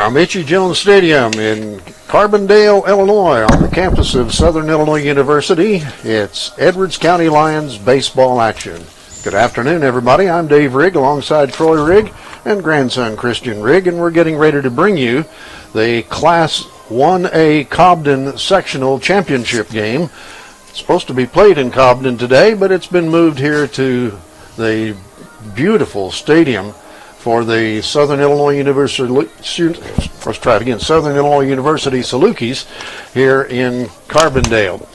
From Itchy Jones Stadium in Carbondale, Illinois, on the campus of Southern Illinois University, it's Edwards County Lions baseball action. Good afternoon, everybody. I'm Dave Rigg alongside Troy Rigg and grandson Christian Rigg, and we're getting ready to bring you the Class 1A Camden Sectional Championship game. It's supposed to be played in Camden today, but it's been moved here to the beautiful stadium for the Southern Illinois University, Southern Illinois University Salukis here in Carbondale.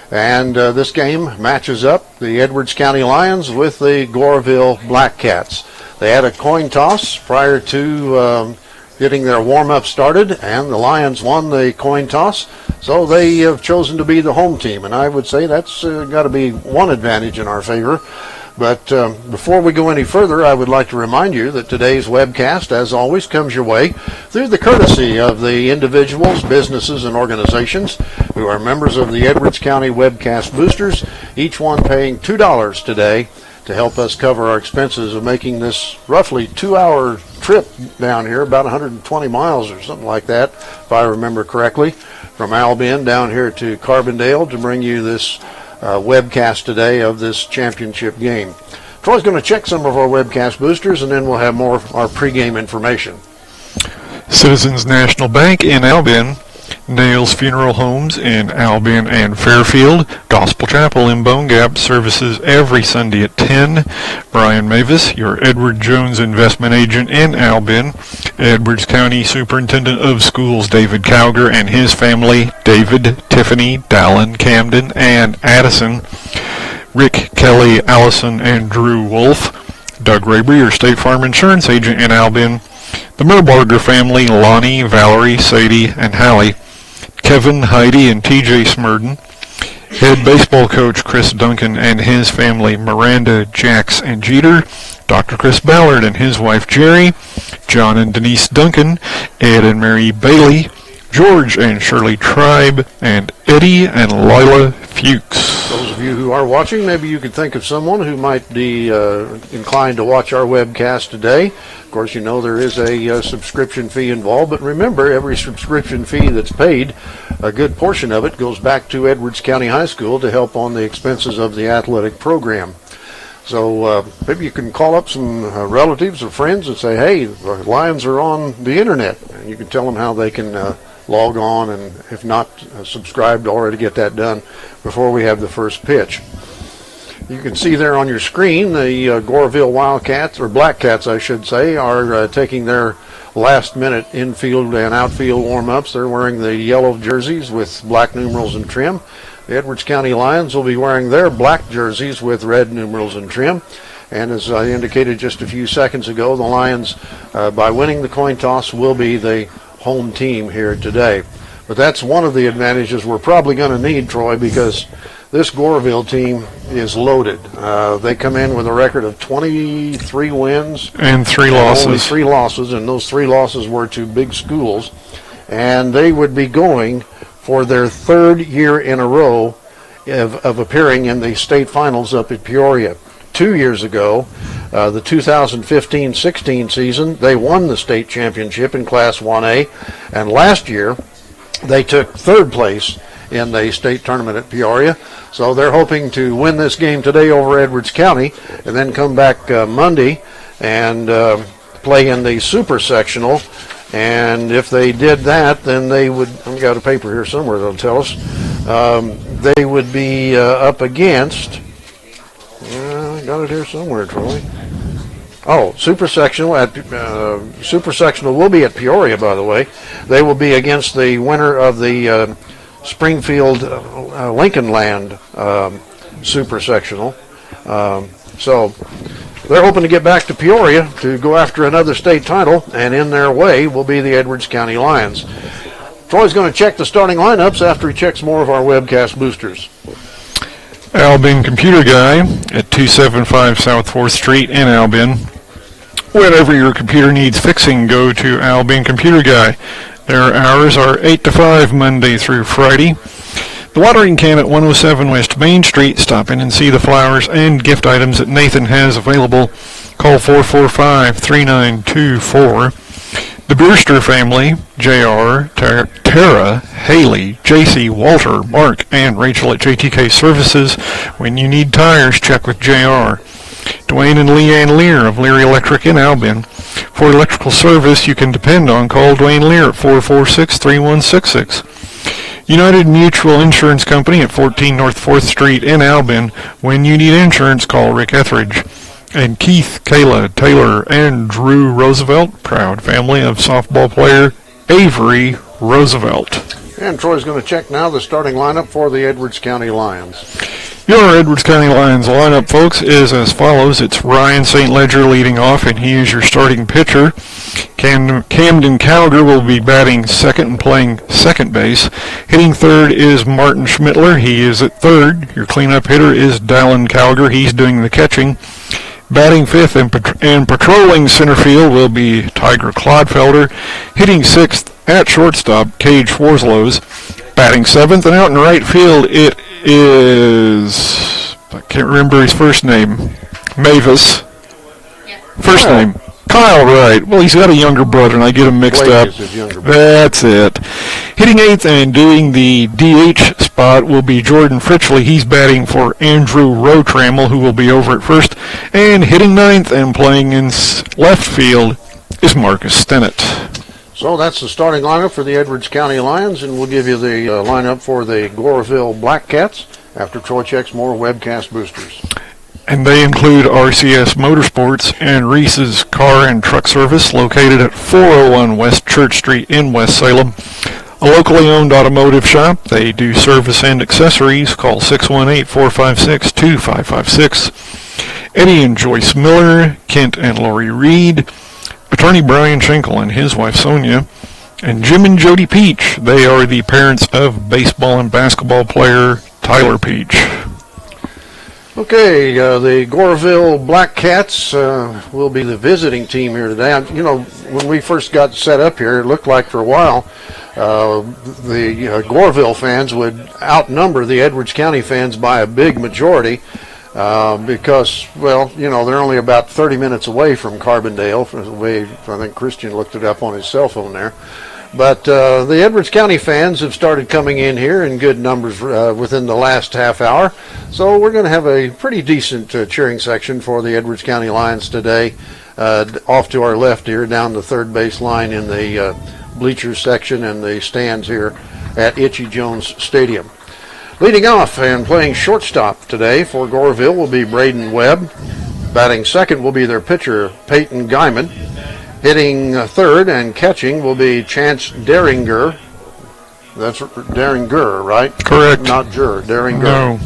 And this game matches up the Edwards County Lions with the Goreville Black Cats. They had a coin toss prior to getting their warm-up started, and the Lions won the coin toss, so they have chosen to be the home team, and I would say that's got to be one advantage in our favor. But before we go any further, I would like to remind you that today's webcast, as always, comes your way through the courtesy of the individuals, businesses, and organizations who are members of the Edwards County Webcast Boosters, each one paying $2 today to help us cover our expenses of making this roughly 2-hour trip down here, about 120 miles or something like that, if I remember correctly, from Albion down here to Carbondale to bring you this webcast today of this championship game. Troy's going to check some of our webcast boosters, and then we'll have more of our pregame information. Citizens National Bank in Albion, Nails Funeral Homes in Albion and Fairfield, Gospel Chapel in Bone Gap, services every Sunday at 10. Brian Mavis, your Edward Jones investment agent in Albion. Edwards County Superintendent of Schools David Cowger and his family, David, Tiffany, Dallan, Camden, and Addison. Rick, Kelly, Allison, and Drew Wolf. Doug Raber, your State Farm Insurance agent in Albion. The Merbarger family, Lonnie, Valerie, Sadie, and Hallie. Kevin, Heidi, and TJ Smurden. Head baseball coach Chris Duncan and his family, Miranda, Jax, and Jeter. Dr. Chris Ballard and his wife Jerry. John and Denise Duncan. Ed and Mary Bailey. George and Shirley Tribe. And Eddie and Lila Fuchs. Those of you who are watching, maybe you could think of someone who might be inclined to watch our webcast today. Of course, you know there is a subscription fee involved, but remember, every subscription fee that's paid, a good portion of it goes back to Edwards County High School to help on the expenses of the athletic program. So maybe you can call up some relatives or friends and say, hey, the Lions are on the internet. And you can tell them how they can log on, and if not subscribed already, get that done before we have the first pitch. You can see there on your screen the Goreville Wildcats, or Black Cats I should say, are taking their last minute infield and outfield warm-ups. They're wearing the yellow jerseys with black numerals and trim. The Edwards County Lions will be wearing their black jerseys with red numerals and trim. And as I indicated just a few seconds ago, the Lions, by winning the coin toss, will be the home team here today. But that's one of the advantages we're probably going to need, Troy, because this Goreville team is loaded. They come in with a record of 23 wins and 3 losses. Only 3 losses, and those 3 losses were to big schools. And they would be going for their 3rd year in a row of appearing in the state finals up at Peoria. 2 years ago, the 2015-16 season, they won the state championship in Class 1A, and last year they took 3rd place in the state tournament at Peoria. So they're hoping to win this game today over Edwards County and then come back Monday and play in the super sectional. And if they did that, then they would, I've got a paper here somewhere that'll tell us, they would be up against, I got it here somewhere, Troy. Oh, super sectional will be at Peoria, by the way. They will be against the winner of the Springfield Lincoln Land super sectional. So they're hoping to get back to Peoria to go after another state title, and in their way will be the Edwards County Lions. Troy's going to check the starting lineups after he checks more of our webcast boosters. Albion Computer Guy at 275 South 4th Street in Albion. Whenever your computer needs fixing, go to Albion Computer Guy. Their hours are 8 to 5 Monday through Friday. The watering can at 107 West Main Street. Stop in and see the flowers and gift items that Nathan has available. Call 445-3924. The Brewster family, J.R., Tara, Haley, J.C., Walter, Mark, and Rachel at JTK Services. When you need tires, check with J.R. Dwayne and Leanne Lear of Lear Electric in Albion. For electrical service you can depend on, call Dwayne Lear at 446-3166. United Mutual Insurance Company at 14 North 4th Street in Albion. When you need insurance, call Rick Etheridge. And Keith, Kayla, Taylor, and Drew Roosevelt, proud family of softball player Avery Roosevelt. And Troy's going to check now the starting lineup for the Edwards County Lions. Your Edwards County Lions lineup, folks, is as follows. It's Ryan St. Ledger leading off, and he is your starting pitcher. Camden Cowger will be batting second and playing second base. Hitting third is Martin Schmittler. He is at third. Your cleanup hitter is Dallan Cowger. He's doing the catching. Batting fifth and patrolling center field will be Tyger Clodfelter. Hitting sixth at shortstop, Cade Schwartslose. Batting seventh and out in right field, it is, I can't remember his first name, Mewes. First name, Kyle, right. Well, he's got a younger brother, and I get him mixed Blake up. is his younger brother. That's it. Hitting eighth and doing the DH spot will be Jordan Fritchley. He's batting for Andrew Rotramel, who will be over at first. And hitting ninth and playing in left field is Marcus Stennett. So that's the starting lineup for the Edwards County Lions, and we'll give you the lineup for the Goreville Black Cats after Troy checks more webcast boosters. And they include RCS Motorsports and Reese's Car and Truck Service, located at 401 West Church Street in West Salem. A locally owned automotive shop. They do service and accessories. Call 618-456-2556. Eddie and Joyce Miller, Kent and Lori Reed, Attorney Brian Schenkel and his wife Sonia, and Jim and Jody Peach. They are the parents of baseball and basketball player Tyler Peach. Okay, the Goreville Black Cats will be the visiting team here today. You know, when we first got set up here, it looked like for a while the Goreville fans would outnumber the Edwards County fans by a big majority because, well, you know, they're only about 30 minutes away from Carbondale. The way I think Christian looked it up on his cell phone there. But the Edwards County fans have started coming in here in good numbers within the last half hour. So we're going to have a pretty decent cheering section for the Edwards County Lions today. Off to our left here, down the third base line in the bleachers section and the stands here at Itchy Jones Stadium. Leading off and playing shortstop today for Goreville will be Braden Webb. Batting second will be their pitcher, Peyton Guyman. Hitting third and catching will be Chance Deringer. That's Deringer, right? Correct. Not Jur, Deringer. No.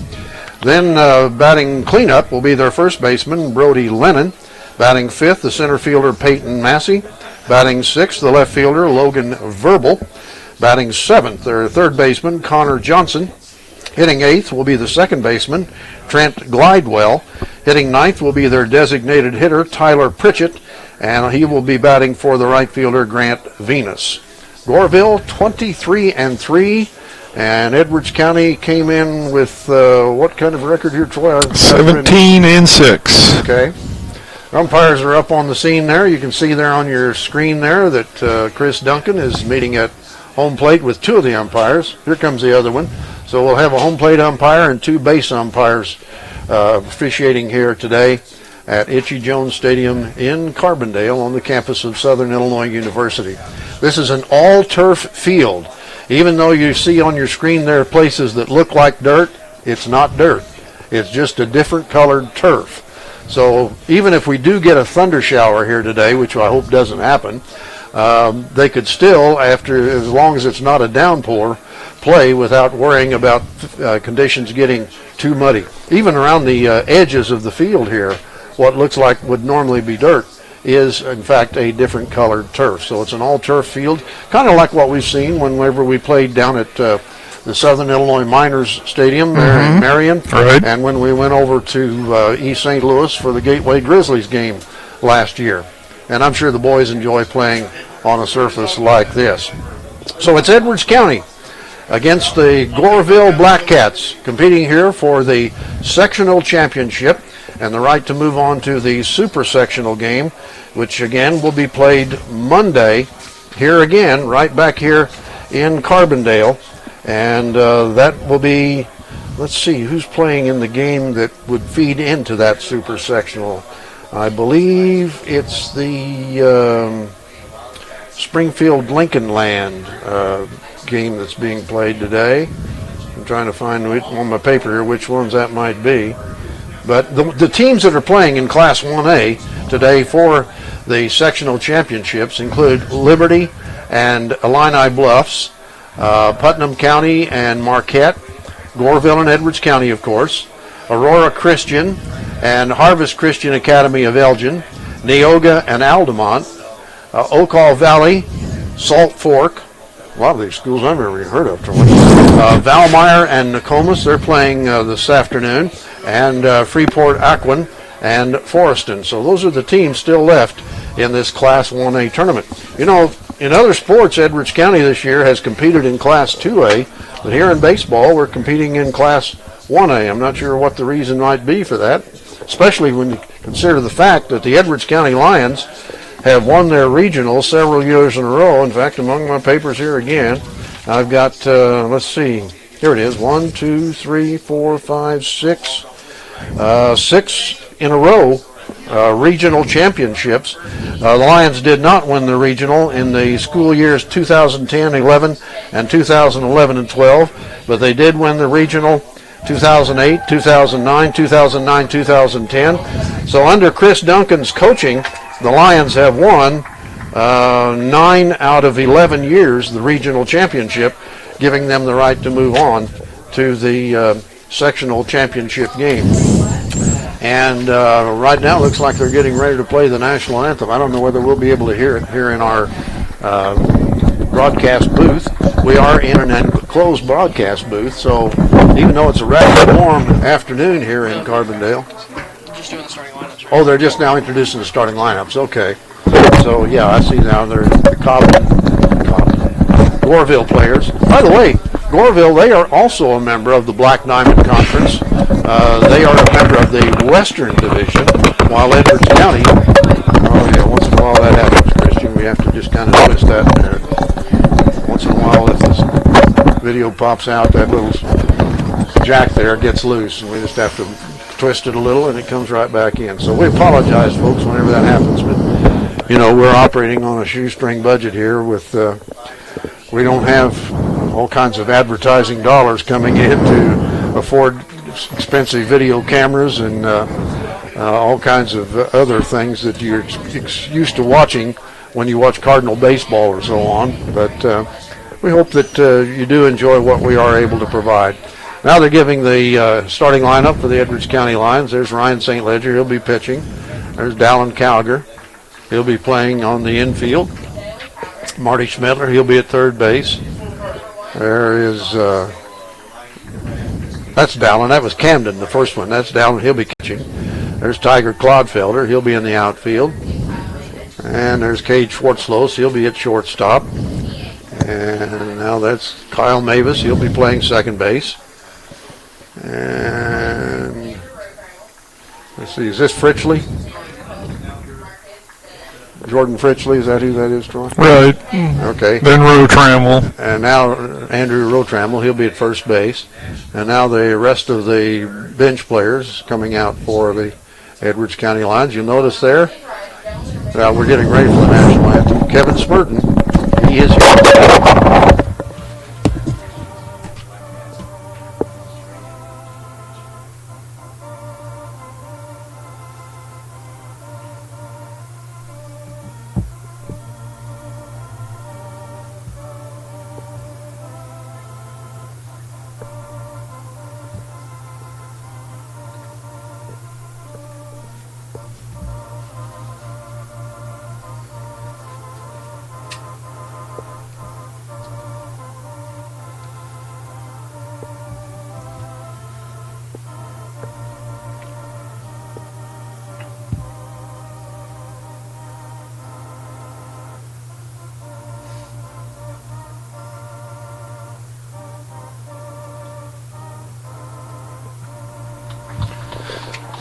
Then batting cleanup will be their first baseman, Brody Lennon. Batting fifth, the center fielder, Peyton Massey. Batting sixth, the left fielder, Logan Verbal. Batting seventh, their third baseman, Connor Johnson. Hitting eighth will be the second baseman, Trent Glidewell. Hitting ninth will be their designated hitter, Tyler Pritchett. And he will be batting for the right fielder, Grant Venus. Goreville 23-3, and Edwards County came in with what kind of record here, Troy? 17-6. Okay. Umpires are up on the scene there. You can see there on your screen there that Chris Duncan is meeting at home plate with two of the umpires. Here comes the other one. So we'll have a home plate umpire and two base umpires officiating here today at Itchy Jones Stadium in Carbondale on the campus of Southern Illinois University. This is an all-turf field. Even though you see on your screen there are places that look like dirt, it's not dirt. It's just a different colored turf. So even if we do get a thunder shower here today, which I hope doesn't happen, they could still, after, as long as it's not a downpour, play without worrying about conditions getting too muddy. Even around the edges of the field here, what looks like would normally be dirt is, in fact, a different colored turf. So it's an all-turf field, kind of like what we've seen whenever we played down at the Southern Illinois Miners Stadium there in Marion, right. And when we went over to East St. Louis for the Gateway Grizzlies game last year. And I'm sure the boys enjoy playing on a surface like this. So it's Edwards County against the Goreville Black Cats, competing here for the sectional championship and the right to move on to the super sectional game, which again will be played Monday here again, right back here in Carbondale. And that will be, let's see, who's playing in the game that would feed into that super sectional. I believe it's the Springfield Lincoln Land game that's being played today. I'm trying to find on my paper here which ones that might be. But the teams that are playing in Class 1A today for the sectional championships include Liberty and Illini Bluffs, Putnam County and Marquette, Goreville and Edwards County, of course, Aurora Christian and Harvest Christian Academy of Elgin, Neoga and Altamont, Ocall Valley, Salt Fork, a lot of these schools I've never even heard of. Valmeyer and Nokomis, they're playing this afternoon, and Freeport, Aquin, and Forreston. So those are the teams still left in this Class 1A tournament. You know, in other sports, Edwards County this year has competed in Class 2A, but here in baseball, we're competing in Class 1A. I'm not sure what the reason might be for that, especially when you consider the fact that the Edwards County Lions have won their regional several years in a row. In fact, among my papers here again, I've got, let's see, here it is, 1, 2, 3, 4, 5, 6, 6 in a row regional championships. The Lions did not win the regional in the school years 2010-11 and 2011-12, but they did win the regional 2008, 2009, 2009, 2010. So under Chris Duncan's coaching, the Lions have won 9 out of 11 years the regional championship, giving them the right to move on to the sectional championship game. And right now it looks like they're getting ready to play the national anthem. I don't know whether we'll be able to hear it here in our broadcast booth. We are in an enclosed broadcast booth, so even though it's a rather warm afternoon here in Carbondale. Just doing the starting lineups. Right? Oh, they're just now introducing the starting lineups. Okay. So, yeah, I see now they're the Goreville players. By the way, Goreville, they are also a member of the Black Diamond Conference. They are a member of the Western Division, while Edwards County, oh yeah, once in a while that happens, Christian. We have to just kind of twist that there. Once in a while, if this video pops out, that little jack there gets loose, and we just have to twist it a little, and it comes right back in. So we apologize, folks, whenever that happens, but, you know, we're operating on a shoestring budget here with, we don't have all kinds of advertising dollars coming in to afford expensive video cameras and all kinds of other things that you're used to watching when you watch Cardinal baseball or so on. But we hope that you do enjoy what we are able to provide. Now they're giving the starting lineup for the Edwards County Lions. There's Ryan St. Ledger. He'll be pitching. There's Dallan Cowger. He'll be playing on the infield. Marty Schmittler, he'll be at third base. There is, that's Dallan. That was Camden, the first one. That's Dallan. He'll be catching. There's Tyger Clodfelter. He'll be in the outfield. And there's Cade Schwartslose. He'll be at shortstop. And now that's Kyle Mewes. He'll be playing second base. And let's see, is this Fritchley? Jordan Fritchley, is that who that is, Troy? Right. Okay. Then Rotramel. And now Andrew Rotramel, he'll be at first base. And now the rest of the bench players coming out for the Edwards County Lions. You'll notice there, we're getting ready for the national anthem. Kevin Smurton, he is here.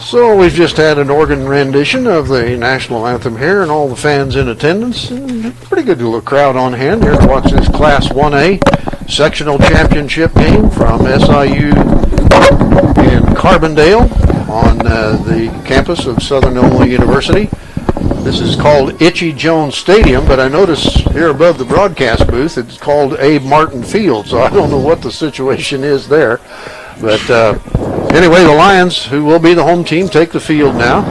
So we've just had an organ rendition of the national anthem here, and all the fans in attendance. And pretty good little crowd on hand here to watch this Class 1A sectional championship game from SIU in Carbondale on the campus of Southern Illinois University. This is called Itchy Jones Stadium, but I notice here above the broadcast booth it's called Abe Martin Field, so I don't know what the situation is there. But anyway, the Lions, who will be the home team, take the field now.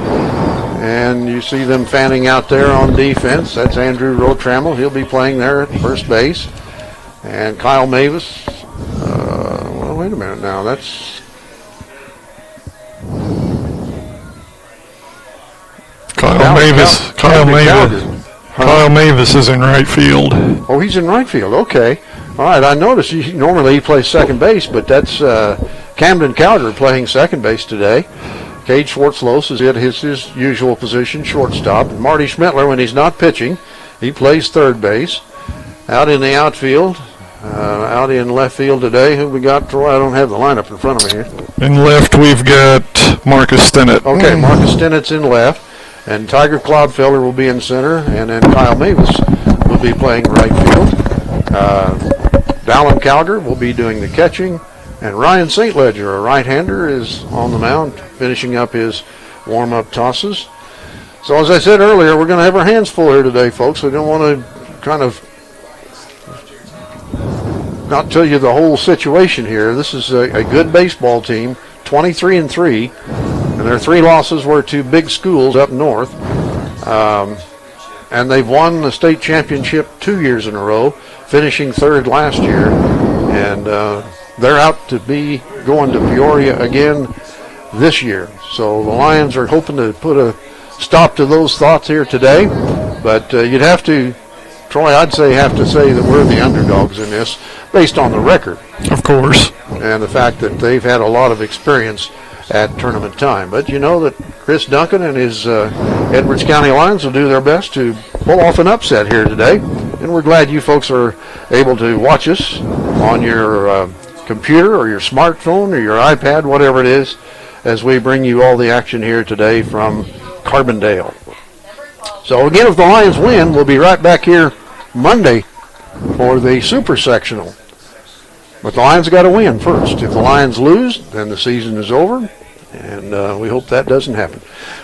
And you see them fanning out there on defense. That's Andrew Rotramel. He'll be playing there at first base. And Kyle Mewes. Well, wait a minute now. That's Kyle Mewes. Kyle Mewes is in right field. Oh, he's in right field. Okay. All right. I noticed normally he plays second base, but that's Camden Cowger playing second base today. Cade Schwartslose is at his usual position, shortstop. And Marty Schmittler, when he's not pitching, he plays third base. Out in the outfield, out in left field today, who we got? Troy, I don't have the lineup in front of me here. In left, we've got Marcus Stennett. Okay, Marcus Stennett's in left. And Tyger Clodfelter will be in center. And then Kyle Mewes will be playing right field. Dallan Cowger will be doing the catching. And Ryan St. Ledger, a right-hander, is on the mound, finishing up his warm-up tosses. So as I said earlier, we're going to have our hands full here today, folks. We don't want to kind of not tell you the whole situation here. This is a good baseball team, 23-3, and their 3 losses were to big schools up north. And they've won the state championship 2 years in a row, finishing third last year. And they're out to be going to Peoria again this year. So the Lions are hoping to put a stop to those thoughts here today. But you'd have to, Troy, I'd say have to say that we're the underdogs in this based on the record. Of course. And the fact that they've had a lot of experience at tournament time. But you know that Chris Duncan and his Edwards County Lions will do their best to pull off an upset here today. And we're glad you folks are able to watch us on your computer or your smartphone or your iPad, whatever it is, as we bring you all the action here today from Carbondale. So again, if the Lions win, we'll be right back here Monday for the Super Sectional. But the Lions got to win first. If the Lions lose, then the season is over, and we hope that doesn't happen.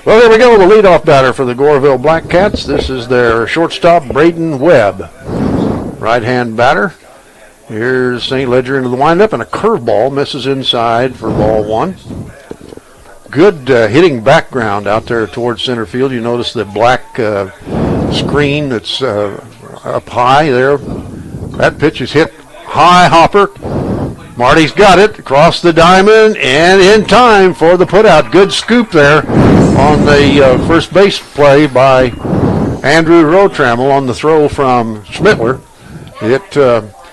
Well, there we go, the leadoff batter for the Goreville Black Cats. This is their shortstop, Braden Webb. Right-hand batter. Here's St. Ledger into the windup, and a curveball misses inside for ball 1. Good hitting background out there towards center field. You notice the black screen that's up high there. That pitch is hit high hopper. Marty's got it across the diamond and in time for the putout. Good scoop there on the first base play by Andrew Rotramel on the throw from Schmittler.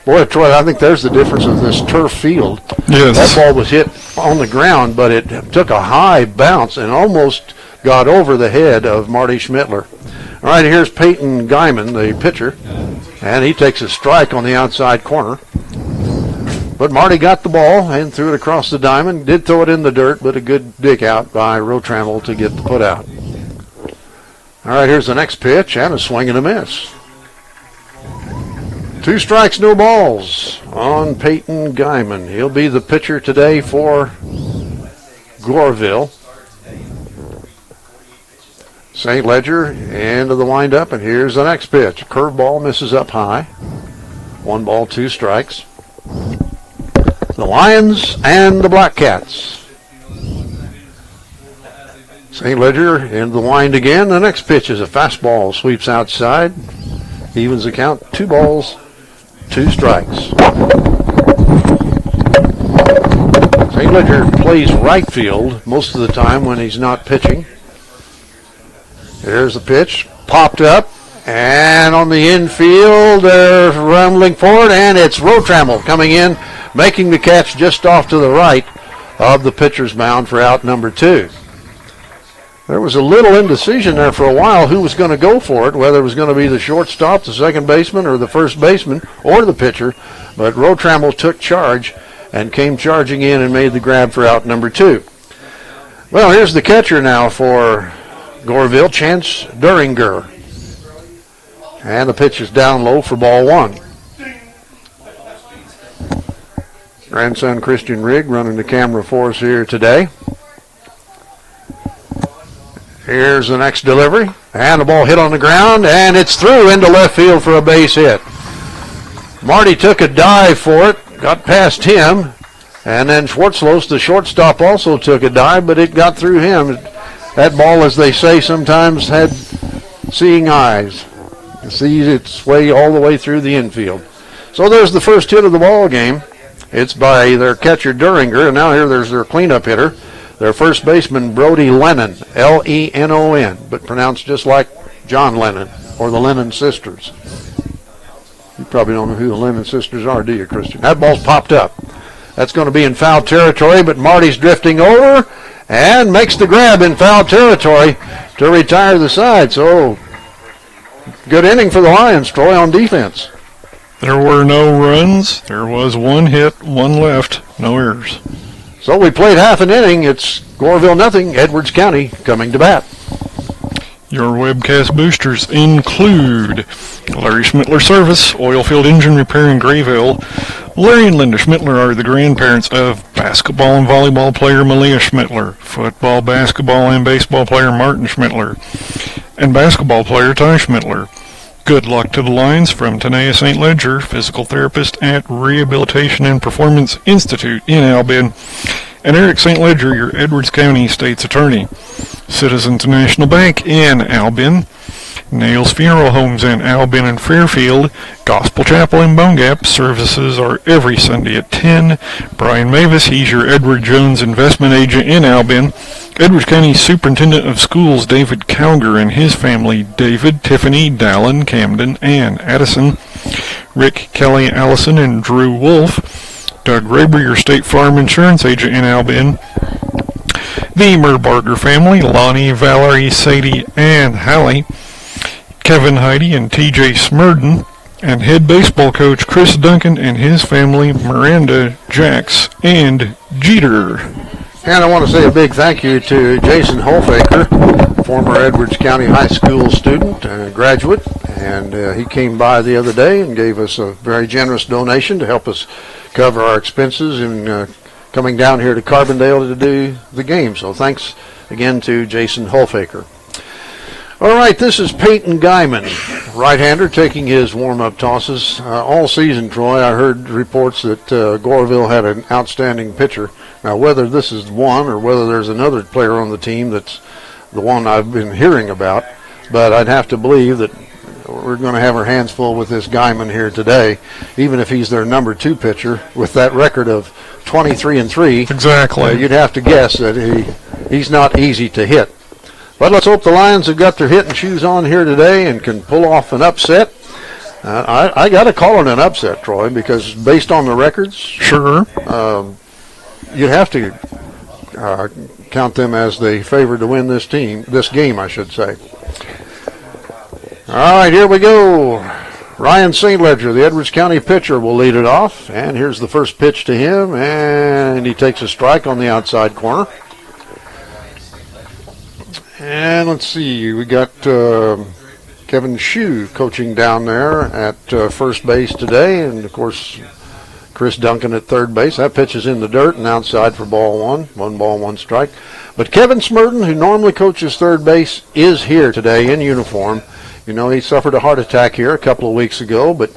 Boy, Troy, I think there's the difference of this turf field. Yes. That ball was hit on the ground, but it took a high bounce and almost got over the head of Marty Schmittler. All right, here's Peyton Guyman, the pitcher, and he takes a strike on the outside corner. But Marty got the ball and threw it across the diamond. Did throw it in the dirt, but a good dig out by Rotramel to get the put out. All right, here's the next pitch, and a swing and a miss. 2 strikes, no balls on Peyton Guyman. He'll be the pitcher today for Goreville. St. Ledger into the windup, and here's the next pitch. Curveball misses up high. 1 ball, 2 strikes. The Lions and the Black Cats. St. Ledger into the wind again. The next pitch is a fastball, sweeps outside. Evens the count, 2 balls, 2 strikes. St. Ledger plays right field most of the time when he's not pitching. There's the pitch, popped up, and on the infield, they're rumbling forward, and it's Rotramel coming in, making the catch just off to the right of the pitcher's mound for out number 2. There was a little indecision there for a while who was going to go for it, whether it was going to be the shortstop, the second baseman, or the first baseman, or the pitcher. But Rotramel took charge and came charging in and made the grab for out number 2. Well, here's the catcher now for Goreville, Chance Duringer. And the pitch is down low for ball one. Grandson Christian Rigg running the camera for us here today. Here's the next delivery. And the ball hit on the ground, and it's through into left field for a base hit. Marty took a dive for it, got past him, and then Schwartslose, the shortstop, also took a dive, but it got through him. That ball, as they say, sometimes had seeing eyes. It sees its way all the way through the infield. So there's the first hit of the ball game. It's by their catcher Duringer, and now here there's their cleanup hitter, their first baseman Brody Lennon, Lenon, but pronounced just like John Lennon or the Lennon sisters. You probably don't know who the Lennon sisters are, do you, Christian? That ball's popped up. That's going to be in foul territory, but Marty's drifting over and makes the grab in foul territory to retire the side. So, good inning for the Lions, Troy, on defense. There were no runs. There was one hit, one left, no errors. So we played half an inning. It's Goreville nothing, Edwards County coming to bat. Your webcast boosters include Larry Schmittler Service, Oilfield Engine Repair in Grayville. Larry and Linda Schmittler are the grandparents of basketball and volleyball player Malia Schmittler, football, basketball, and baseball player Martin Schmittler, and basketball player Ty Schmittler. Good luck to the Lions from Tanea St. Ledger, physical therapist at Rehabilitation and Performance Institute in Albion, and Eric St. Ledger, your Edwards County State's Attorney. Citizens National Bank in Albion, Nails Funeral Homes in Albion and Fairfield, Gospel Chapel in Bone Gap. Services are every Sunday at 10. Brian Mavis, he's your Edward Jones investment agent in Albion. Edwards County Superintendent of Schools David Cowger and his family, David, Tiffany, Dallan, Camden, and Addison. Rick, Kelly, Allison, and Drew Wolf. Doug Raber, your State Farm Insurance agent in Albion. The Merbarger family, Lonnie, Valerie, Sadie, and Hallie. Kevin Heidi and TJ Smurden, and head baseball coach Chris Duncan and his family, Miranda, Jax, and Jeter. And I want to say a big thank you to Jason Holfaker, former Edwards County High School student and graduate, and he came by the other day and gave us a very generous donation to help us cover our expenses in coming down here to Carbondale to do the game. So thanks again to Jason Holfaker. All right, this is Peyton Guyman, right-hander, taking his warm-up tosses all season, Troy. I heard reports that Goreville had an outstanding pitcher. Now, whether this is one or whether there's another player on the team that's the one I've been hearing about, but I'd have to believe that we're going to have our hands full with this Guyman here today, even if he's their number 2 pitcher with that record of 23-3. Exactly. You'd have to guess that he's not easy to hit. But let's hope the Lions have got their hitting shoes on here today and can pull off an upset. I got to call it an upset, Troy, because based on the records, sure, you'd have to count them as the favorite to win this game, I should say. All right, here we go. Ryan St. Ledger, the Edwards County pitcher, will lead it off. And here's the first pitch to him, and he takes a strike on the outside corner. And let's see, we got Kevin Shue coaching down there at first base today, and of course Chris Duncan at third base. That pitch is in the dirt and outside for ball one. 1 ball, 1 strike. But Kevin Smurden, who normally coaches third base, is here today in uniform. You know, he suffered a heart attack here a couple of weeks ago, but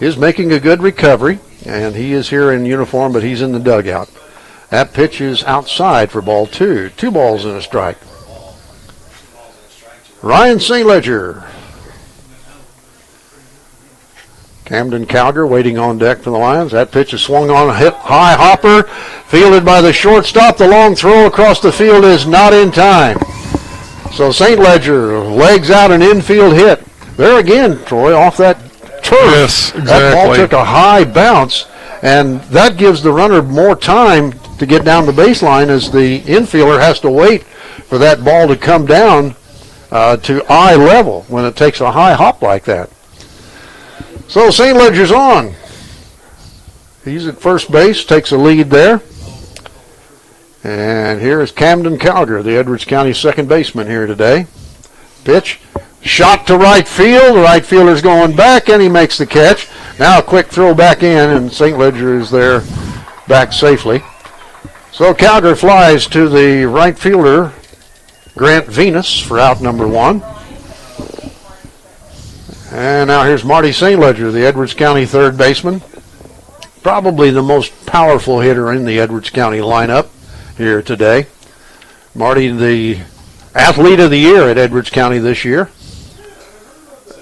is making a good recovery, and he is here in uniform, but he's in the dugout. That pitch is outside for ball 2. 2 balls and a strike. Ryan St. Ledger. Camden Cowger waiting on deck for the Lions. That pitch is swung on a high hopper, fielded by the shortstop. The long throw across the field is not in time. So St. Ledger legs out an infield hit. There again, Troy, off that turf. Yes, exactly. That ball took a high bounce, and that gives the runner more time to get down the baseline as the infielder has to wait for that ball to come down to eye level when it takes a high hop like that. So St. Ledger's on. He's at first base, takes a lead there. And here is Camden Cowger, the Edwards County second baseman here today. Pitch, shot to right field. The right fielder's going back, and he makes the catch. Now a quick throw back in, and St. Ledger is there back safely. So Cowger flies to the right fielder, Grant Venus, for out number 1. And now here's Marty St. Ledger, the Edwards County third baseman. Probably the most powerful hitter in the Edwards County lineup here today. Marty, the athlete of the year at Edwards County this year.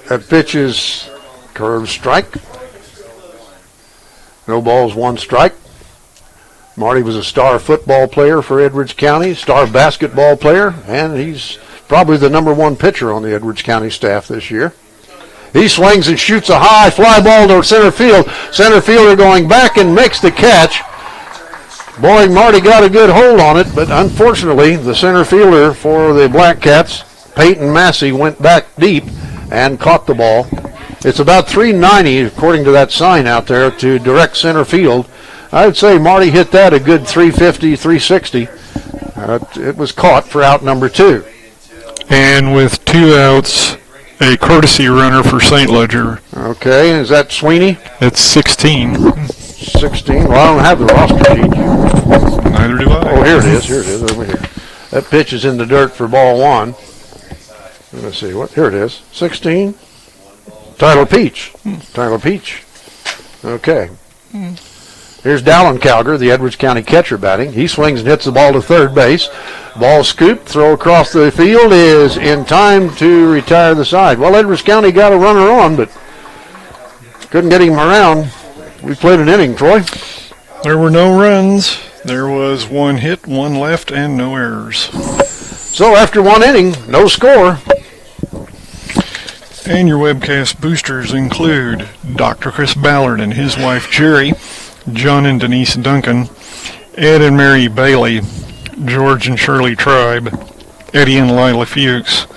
That pitch is curve strike. No balls, 1 strike. Marty was a star football player for Edwards County, star basketball player, and he's probably the number 1 pitcher on the Edwards County staff this year. He swings and shoots a high fly ball to center field. Center fielder going back and makes the catch. Boy, Marty got a good hold on it, but unfortunately, the center fielder for the Black Cats, Peyton Massey, went back deep and caught the ball. It's about 390, according to that sign out there, to direct center field. I would say Marty hit that a good 350, 360. It was caught for out number 2. And with 2 outs, a courtesy runner for St. Ledger. Okay, is that Sweeney? It's 16. 16. Well, I don't have the roster sheet. Neither do I. Oh, here it is, over here. That pitch is in the dirt for ball 1. Let's see, here it is. 16. Tyler Peach. Tyler Peach. Okay. Here's Dallan Cowger, the Edwards County catcher, batting. He swings and hits the ball to third base. Ball scooped, throw across the field is in time to retire the side. Well, Edwards County got a runner on, but couldn't get him around. We played an inning, Troy. There were no runs. There was 1 hit, 1 left, and no errors. So after 1 inning, no score. And your webcast boosters include Dr. Chris Ballard and his wife Jerry, John and Denise Duncan, Ed and Mary Bailey, George and Shirley Tribe, Eddie and Lila Fuchs,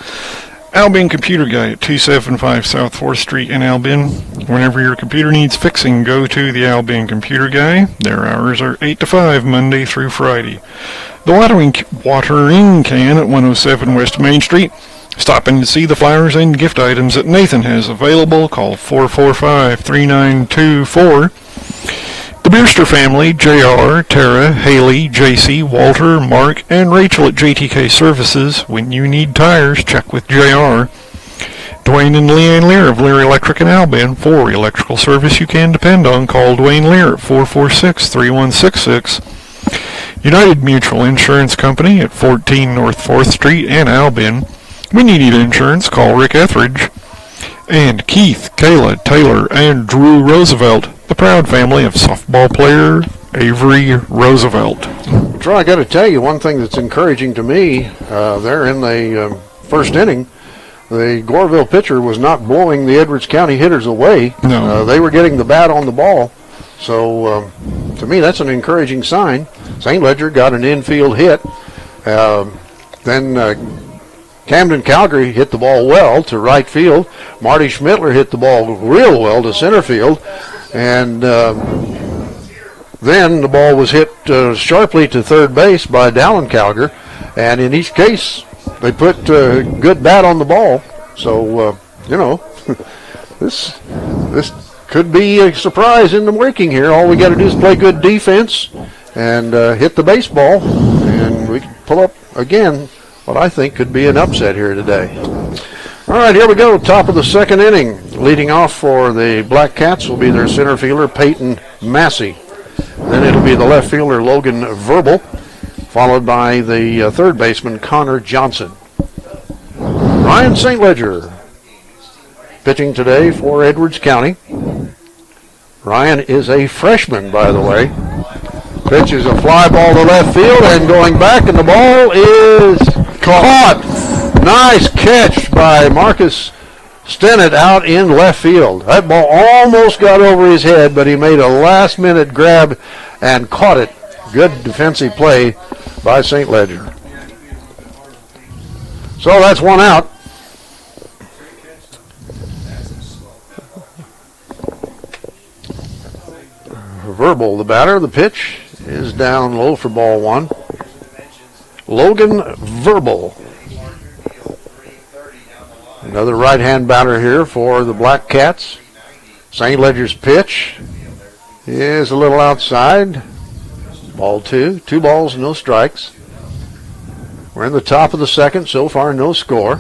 Albion Computer Guy at 275 South 4th Street in Albion. Whenever your computer needs fixing, go to the Albion Computer Guy. Their hours are 8 to 5, Monday through Friday. The watering can at 107 West Main Street. Stop in to see the flowers and gift items that Nathan has available. Call 445-3924. The Beerster family, JR, Tara, Haley, JC, Walter, Mark, and Rachel at JTK Services. When you need tires, check with JR. Dwayne and Leanne Lear of Lear Electric in Albion. For electrical service you can depend on, call Dwayne Lear at 446-3166. United Mutual Insurance Company at 14 North 4th Street in Albion. When you need insurance, call Rick Etheridge. And Keith, Kayla, Taylor, and Drew Roosevelt, the proud family of softball player Avery Roosevelt. Troy, I got to tell you, one thing that's encouraging to me, there in the first inning, the Goreville pitcher was not blowing the Edwards County hitters away. No. They were getting the bat on the ball. So, to me, that's an encouraging sign. St. Ledger got an infield hit. Then Camden Calgary hit the ball well to right field. Marty Schmittler hit the ball real well to center field. And then the ball was hit sharply to third base by Dallan Cowger. And in each case, they put good bat on the ball. So, this could be a surprise in the working here. All we got to do is play good defense and hit the baseball. And we can pull up, again, what I think could be an upset here today. All right, here we go. Top of the second inning. Leading off for the Black Cats will be their center fielder, Peyton Massey. Then it'll be the left fielder, Logan Verbal, followed by the third baseman, Connor Johnson. Ryan St. Ledger pitching today for Edwards County. Ryan is a freshman, by the way. Pitches a fly ball to left field and going back, and the ball is caught. Nice catch by Marcus Stennett out in left field. That ball almost got over his head, but he made a last-minute grab and caught it. Good defensive play by St. Ledger. So that's 1 out. Verbal, the batter. The pitch is down low for ball 1. Logan Verbal. Another right-hand batter here for the Black Cats. St. Ledger's pitch is a little outside. Ball 2. 2 balls, no strikes. We're in the top of the second. So far, no score.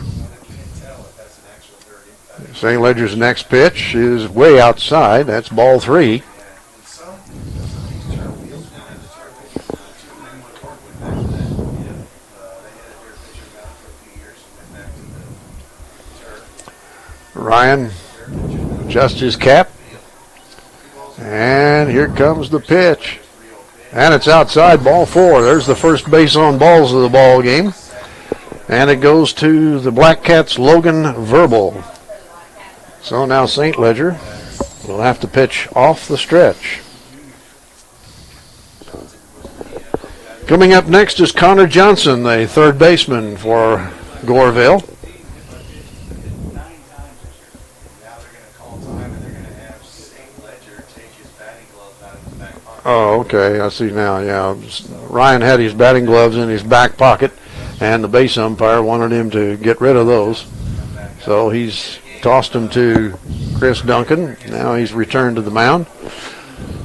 St. Ledger's next pitch is way outside. That's ball 3. Ryan adjusts his cap. And here comes the pitch. And it's outside, ball 4. There's the first base on balls of the ball game. And it goes to the Black Cats' Logan Verbal. So now St. Ledger will have to pitch off the stretch. Coming up next is Connor Johnson, the third baseman for Goreville. Oh, okay, I see now, yeah. Ryan had his batting gloves in his back pocket, and the base umpire wanted him to get rid of those. So he's tossed them to Chris Duncan. Now he's returned to the mound.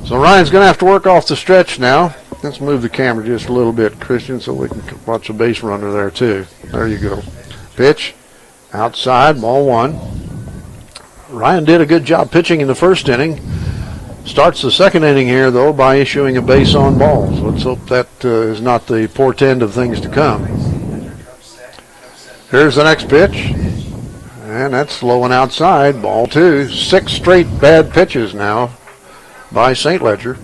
So Ryan's going to have to work off the stretch now. Let's move the camera just a little bit, Christian, so we can watch the base runner there too. There you go. Pitch, outside, ball 1. Ryan did a good job pitching in the first inning. Starts the second inning here, though, by issuing a base on balls. Let's hope that is not the portend of things to come. Here's the next pitch. And that's low and outside, ball 2. 6 straight bad pitches now by St. Ledger.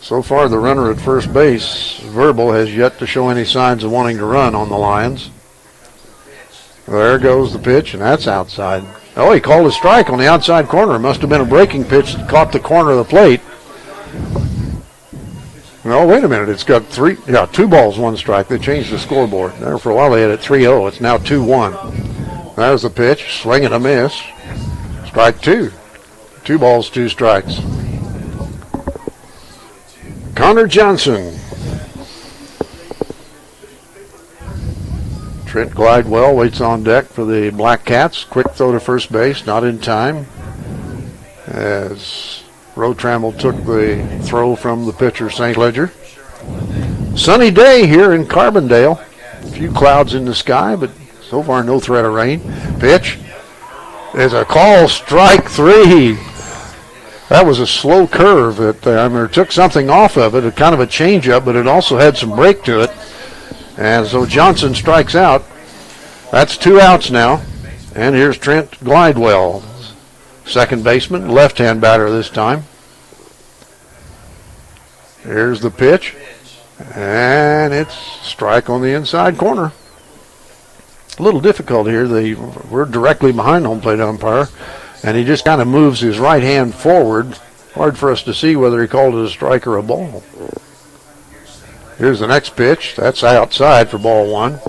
So far, the runner at first base, Verbal, has yet to show any signs of wanting to run on the Lions. There goes the pitch, and that's outside. Oh, he called a strike on the outside corner. It must have been a breaking pitch that caught the corner of the plate. No, wait a minute. It's got 2 balls, 1 strike. They changed the scoreboard. There for a while they had it 3-0. It's now 2-1. There's the pitch. Swing and a miss. Strike 2. 2 balls, 2 strikes. Connor Johnson. Trent Glidewell waits on deck for the Black Cats. Quick throw to first base, not in time, as Rotramel took the throw from the pitcher, St. Ledger. Sunny day here in Carbondale. A few clouds in the sky, but so far no threat of rain. Pitch. There's a call, strike 3. That was a slow curve. It took something off of it, kind of a changeup, but it also had some break to it. And so Johnson strikes out. That's 2 outs now. And here's Trent Glidewell, second baseman, left-hand batter this time. Here's the pitch. And it's strike on the inside corner. A little difficult here. We're directly behind home plate umpire. And he just kind of moves his right hand forward. Hard for us to see whether he called it a strike or a ball. Here's the next pitch. That's outside for ball 1.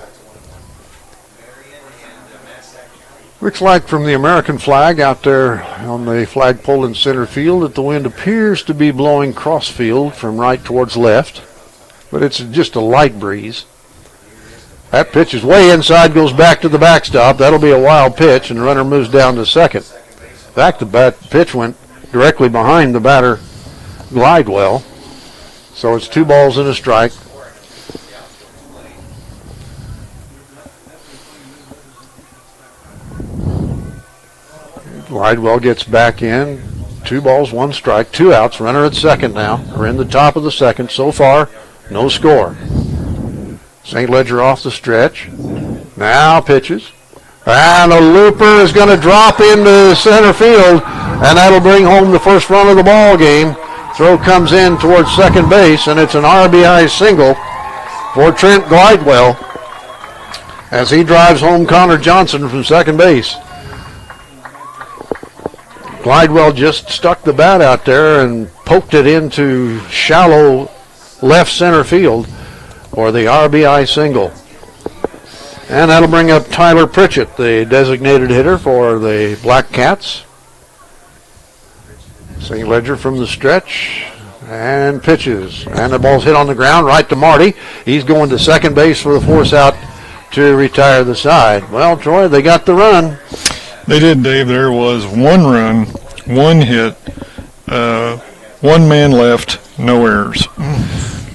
Looks like from the American flag out there on the flagpole in center field that the wind appears to be blowing crossfield from right towards left. But it's just a light breeze. That pitch is way inside, goes back to the backstop. That'll be a wild pitch, and the runner moves down to second. In fact, the pitch went directly behind the batter, Glidewell. So it's 2 balls and a strike. Glidewell gets back in. 2 balls, 1 strike, 2 outs. Runner at second now. We're in the top of the second. So far, no score. St. Ledger off the stretch. Now pitches. And a looper is going to drop into center field, and that'll bring home the first run of the ball game. Throw comes in towards second base, and it's an RBI single for Trent Glidewell as he drives home Connor Johnson from second base. Glidewell just stuck the bat out there and poked it into shallow left center field for the RBI single. And that'll bring up Tyler Pritchett, the designated hitter for the Black Cats. St. Ledger from the stretch. and pitches. And the ball's hit on the ground right to Marty. He's going to second base for the force out to retire the side. Well, Troy, they got the run. They did, Dave. There was one run, one hit, one man left, no errors.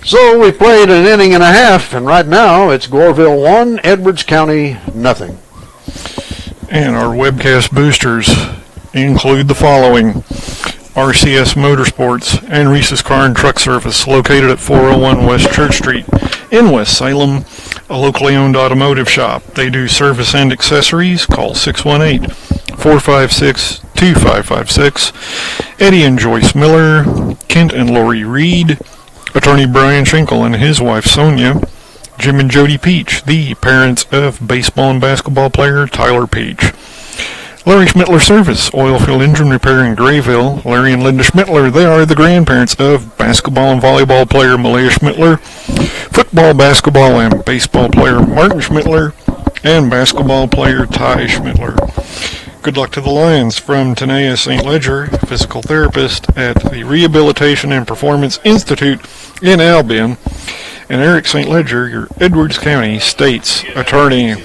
So we played an inning and a half, and right now it's Goreville 1, Edwards County nothing. And our webcast boosters include the following: RCS Motorsports and Reese's Car and Truck Service, located at 401 West Church Street in West Salem, a locally owned automotive shop. They do service and accessories. Call 618-456-2556. Eddie and Joyce Miller, Kent and Lori Reed, Attorney Brian Schinkel and his wife Sonia, Jim and Jody Peach, the parents of baseball and basketball player Tyler Peach. Larry Schmittler Service, oil field engine repair in Grayville. Larry and Linda Schmittler, they are the grandparents of basketball and volleyball player Malaya Schmittler, football, basketball, and baseball player Martin Schmittler, and basketball player Ty Schmittler. Good luck to the Lions from Tanea St. Ledger, physical therapist at the Rehabilitation and Performance Institute in Albion, and Eric St. Ledger, your Edwards County State's attorney.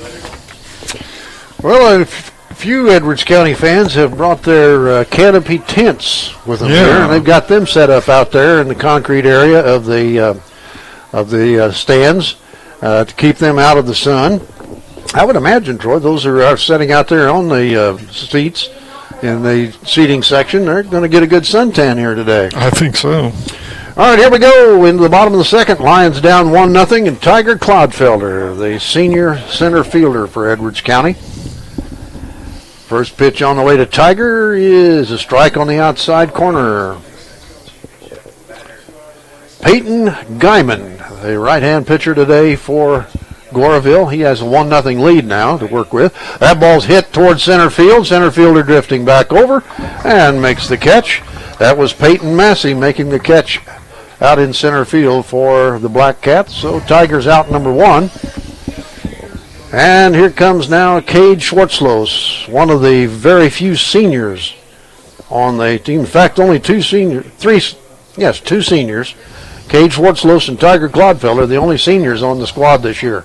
Well, a few Edwards County fans have brought their canopy tents with them here, and they've got them set up out there in the concrete area of the stands to keep them out of the sun. I would imagine, Troy, those are sitting out there on the seats in the seating section. They're going to get a good suntan here today. I think so. All right, here we go into the bottom of the second. Lions down 1-0, and Tyger Clodfelter, the senior center fielder for Edwards County. First pitch on the way to Tyger is a strike on the outside corner. Peyton Guyman, the right-hand pitcher today for Goreville. He has a 1-0 lead now to work with. That ball's hit towards center field. Center fielder drifting back over and makes the catch. That was Peyton Massey making the catch out in center field for the Black Cats. So Tyger's out number one. And here comes now Cade Schwartslose, one of the very few seniors on the team. In fact, only two seniors. Cade Schwartslose and Tyger Clodfelter, the only seniors on the squad this year.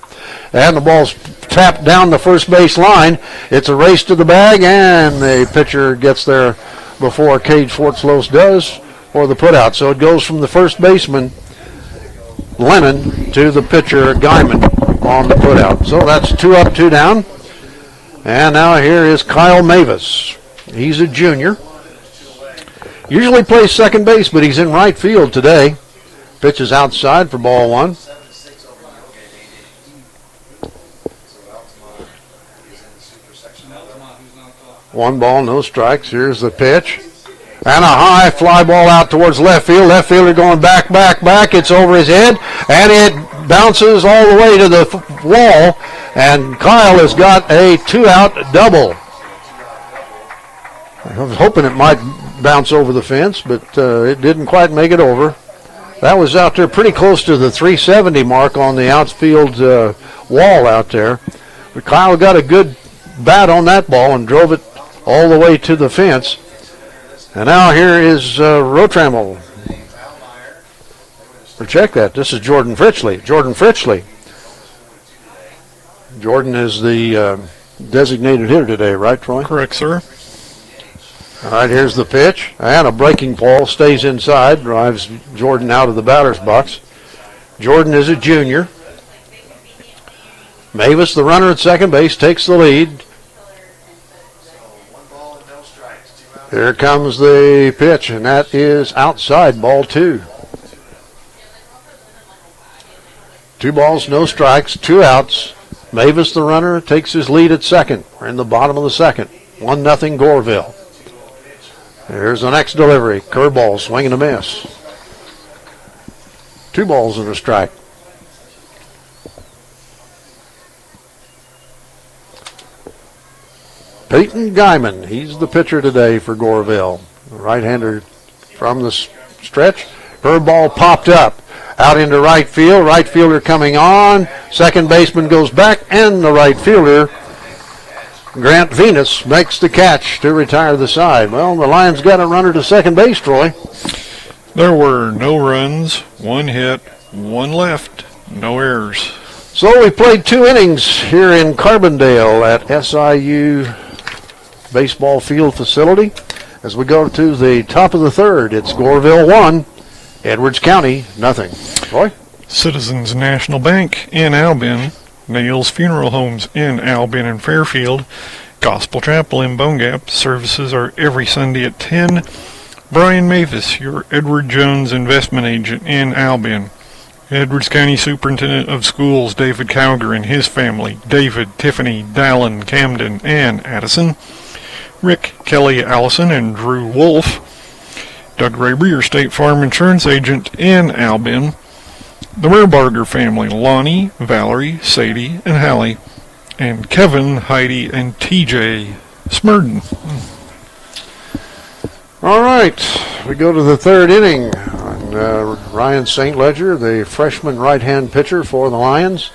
And the ball's tapped down the first base line. It's a race to the bag, and the pitcher gets there before Cade Schwartslose does for the putout. So it goes from the first baseman, Lennon, to the pitcher, Guyman, on the putout. So that's 2 up, 2 down. And now here is Kyle Mewes. He's a junior. Usually plays second base, but he's in right field today. Pitch is outside for ball one. One ball, no strikes. Here's the pitch. And a high fly ball out towards left field. Left fielder going back. It's over his head, and it bounces all the way to the wall, and Kyle has got a 2-out double. I was hoping it might bounce over the fence, but it didn't quite make it over. That was out there pretty close to the 370 mark on the outfield wall out there. But Kyle got a good bat on that ball and drove it all the way to the fence. And now here is Rotramel. Or check that. This is Jordan Fritchley. Jordan is the designated hitter today, right, Troy? Correct, sir. All right, here's the pitch. And a breaking ball stays inside, drives Jordan out of the batter's box. Jordan is a junior. Mewes, the runner at second base, takes the lead. Here comes the pitch, and that is outside, ball 2. 2 balls, no strikes, 2 outs. Mewes, the runner, takes his lead at second. We're in the bottom of the second. 1-0 Goreville. Here's the next delivery. Curveball, swing and a miss. 2 balls and a strike. Peyton Guyman, he's the pitcher today for Goreville. The right-hander from the stretch. Curveball popped up. Out into right field. Right fielder coming on. Second baseman goes back, and the right fielder, Grant Venus, makes the catch to retire the side. Well, the Lions got a runner to second base, Troy. There were no runs, 1 hit, 1 left, no errors. So we played 2 innings here in Carbondale at SIU baseball field facility. As we go to the top of the third, it's Goreville 1, Edwards County nothing. Roy? Citizens National Bank in Albion, Nails Funeral Homes in Albion and Fairfield, Gospel Chapel in Bone Gap. Services are every Sunday at 10. Brian Mavis, your Edward Jones investment agent in Albion. Edwards County Superintendent of Schools David Cowger and his family, David, Tiffany, Dallan, Camden, and Addison. Rick, Kelly, Allison, and Drew Wolf. Doug Raber, your State Farm Insurance agent in Albion. The Mehrbarger family, Lonnie, Valerie, Sadie, and Hallie. And Kevin, Heidi, and TJ Smurden. All right, we go to the third inning. Ryan St. Ledger, the freshman right-hand pitcher for the Lions,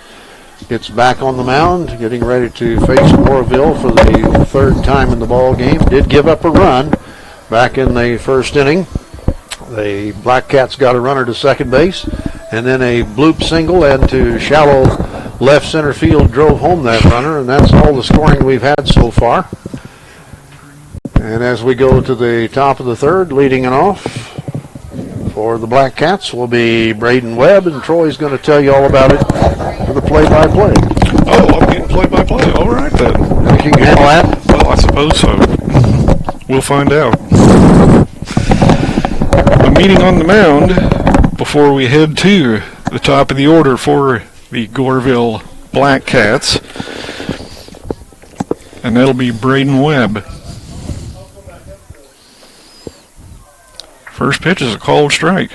gets back on the mound, getting ready to face Goreville for the third time in the ball game. Did give up a run back in the first inning. The Black Cats got a runner to second base, and then a bloop single and to shallow left center field drove home that runner, and that's all the scoring we've had so far. And as we go to the top of the third, leading it off for the Black Cats will be Braden Webb, and Troy's going to tell you all about it for the play-by-play. Oh, I'm getting play-by-play. All right, then. Think you can handle that? Well, I suppose so. We'll find out. A meeting on the mound before we head to the top of the order for the Goreville Black Cats. And that'll be Braden Webb. First pitch is a called strike.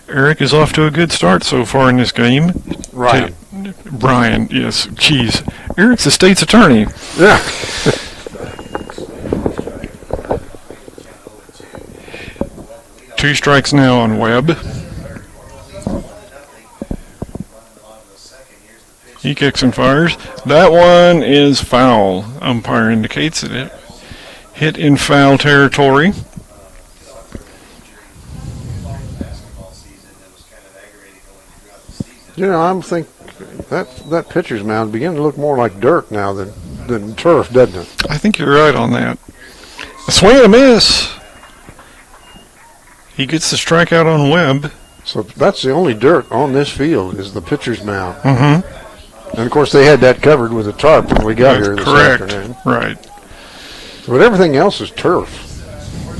Eric is off to a good start so far in this game. Brian, yes, geez. Eric's the state's attorney. Yeah. 2 strikes now on Webb. He kicks and fires. That one is foul. Umpire indicates it. Hit in foul territory. You know, I'm thinking that pitcher's mound beginning to look more like dirt now than turf, doesn't it? I think you're right on that. A swing and a miss. He gets the strikeout on Webb. So that's the only dirt on this field is the pitcher's mound. Mm-hmm. And, of course, they had that covered with a tarp when we got here this afternoon. Right. But everything else is turf,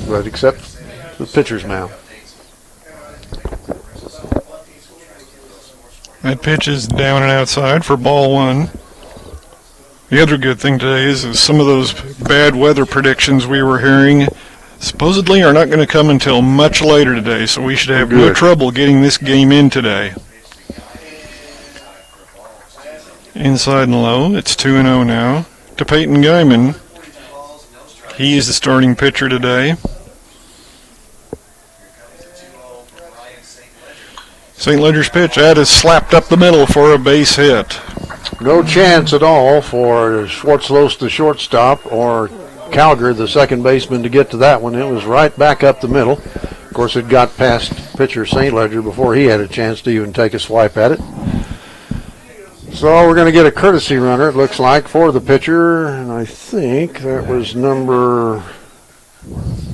but except the pitcher's mound. That pitch is down and outside for ball 1. The other good thing today is some of those bad weather predictions we were hearing supposedly are not going to come until much later today, so we should have no trouble getting this game in today. Inside and low, it's 2-0 now to Peyton Guyman. He is the starting pitcher today. St. Ledger's pitch, that is slapped up the middle for a base hit. No chance at all for Schwartslose, the shortstop, or Cowger, the second baseman, to get to that one. It was right back up the middle. Of course, it got past pitcher St. Ledger before he had a chance to even take a swipe at it. So we're going to get a courtesy runner, it looks like, for the pitcher, and I think that was number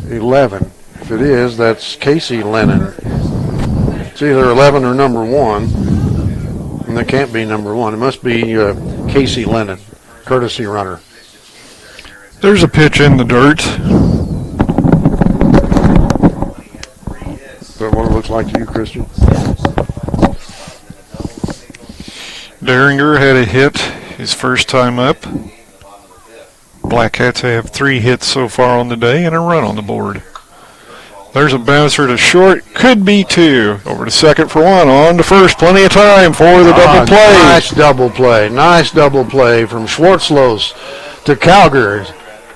11. If it is, that's Casey Lennon. It's either 11 or number 1, and that can't be number 1. It must be Casey Lennon, courtesy runner. There's a pitch in the dirt. Is that what it looks like to you, Christian? Derringer had a hit his first time up. Black Cats have 3 hits so far on the day and a run on the board. There's a bouncer to short, could be 2. Over to second for 1, on to first, plenty of time for the double play. Nice double play from Schwartslose to Cowger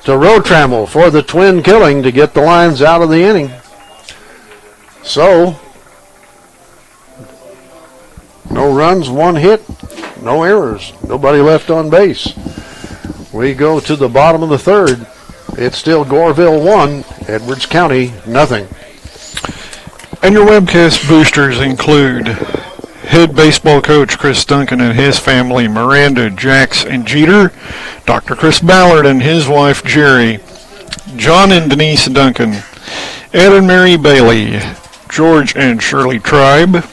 to Rotramel for the twin killing to get the Lions out of the inning. So, no runs, 1 hit, no errors, nobody left on base. We go to the bottom of the third. it's still Goreville 1, Edwards County nothing. And your webcast boosters include head baseball coach Chris Duncan and his family, Miranda, Jax, and Jeter, Dr. Chris Ballard and his wife Jerry, John and Denise Duncan, Ed and Mary Bailey, George and Shirley Tribe,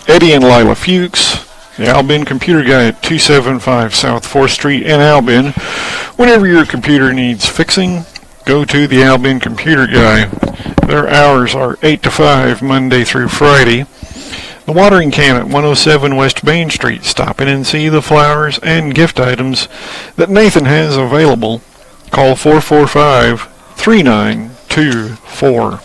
Eddie and Lila Fuchs, the Albion Computer Guy at 275 South 4th Street in Albion. Whenever your computer needs fixing, go to the Albion Computer Guy. Their hours are 8 to 5 Monday through Friday. The Watering Can at 107 West Main Street. Stop in and see the flowers and gift items that Nathan has available. Call 445-3924.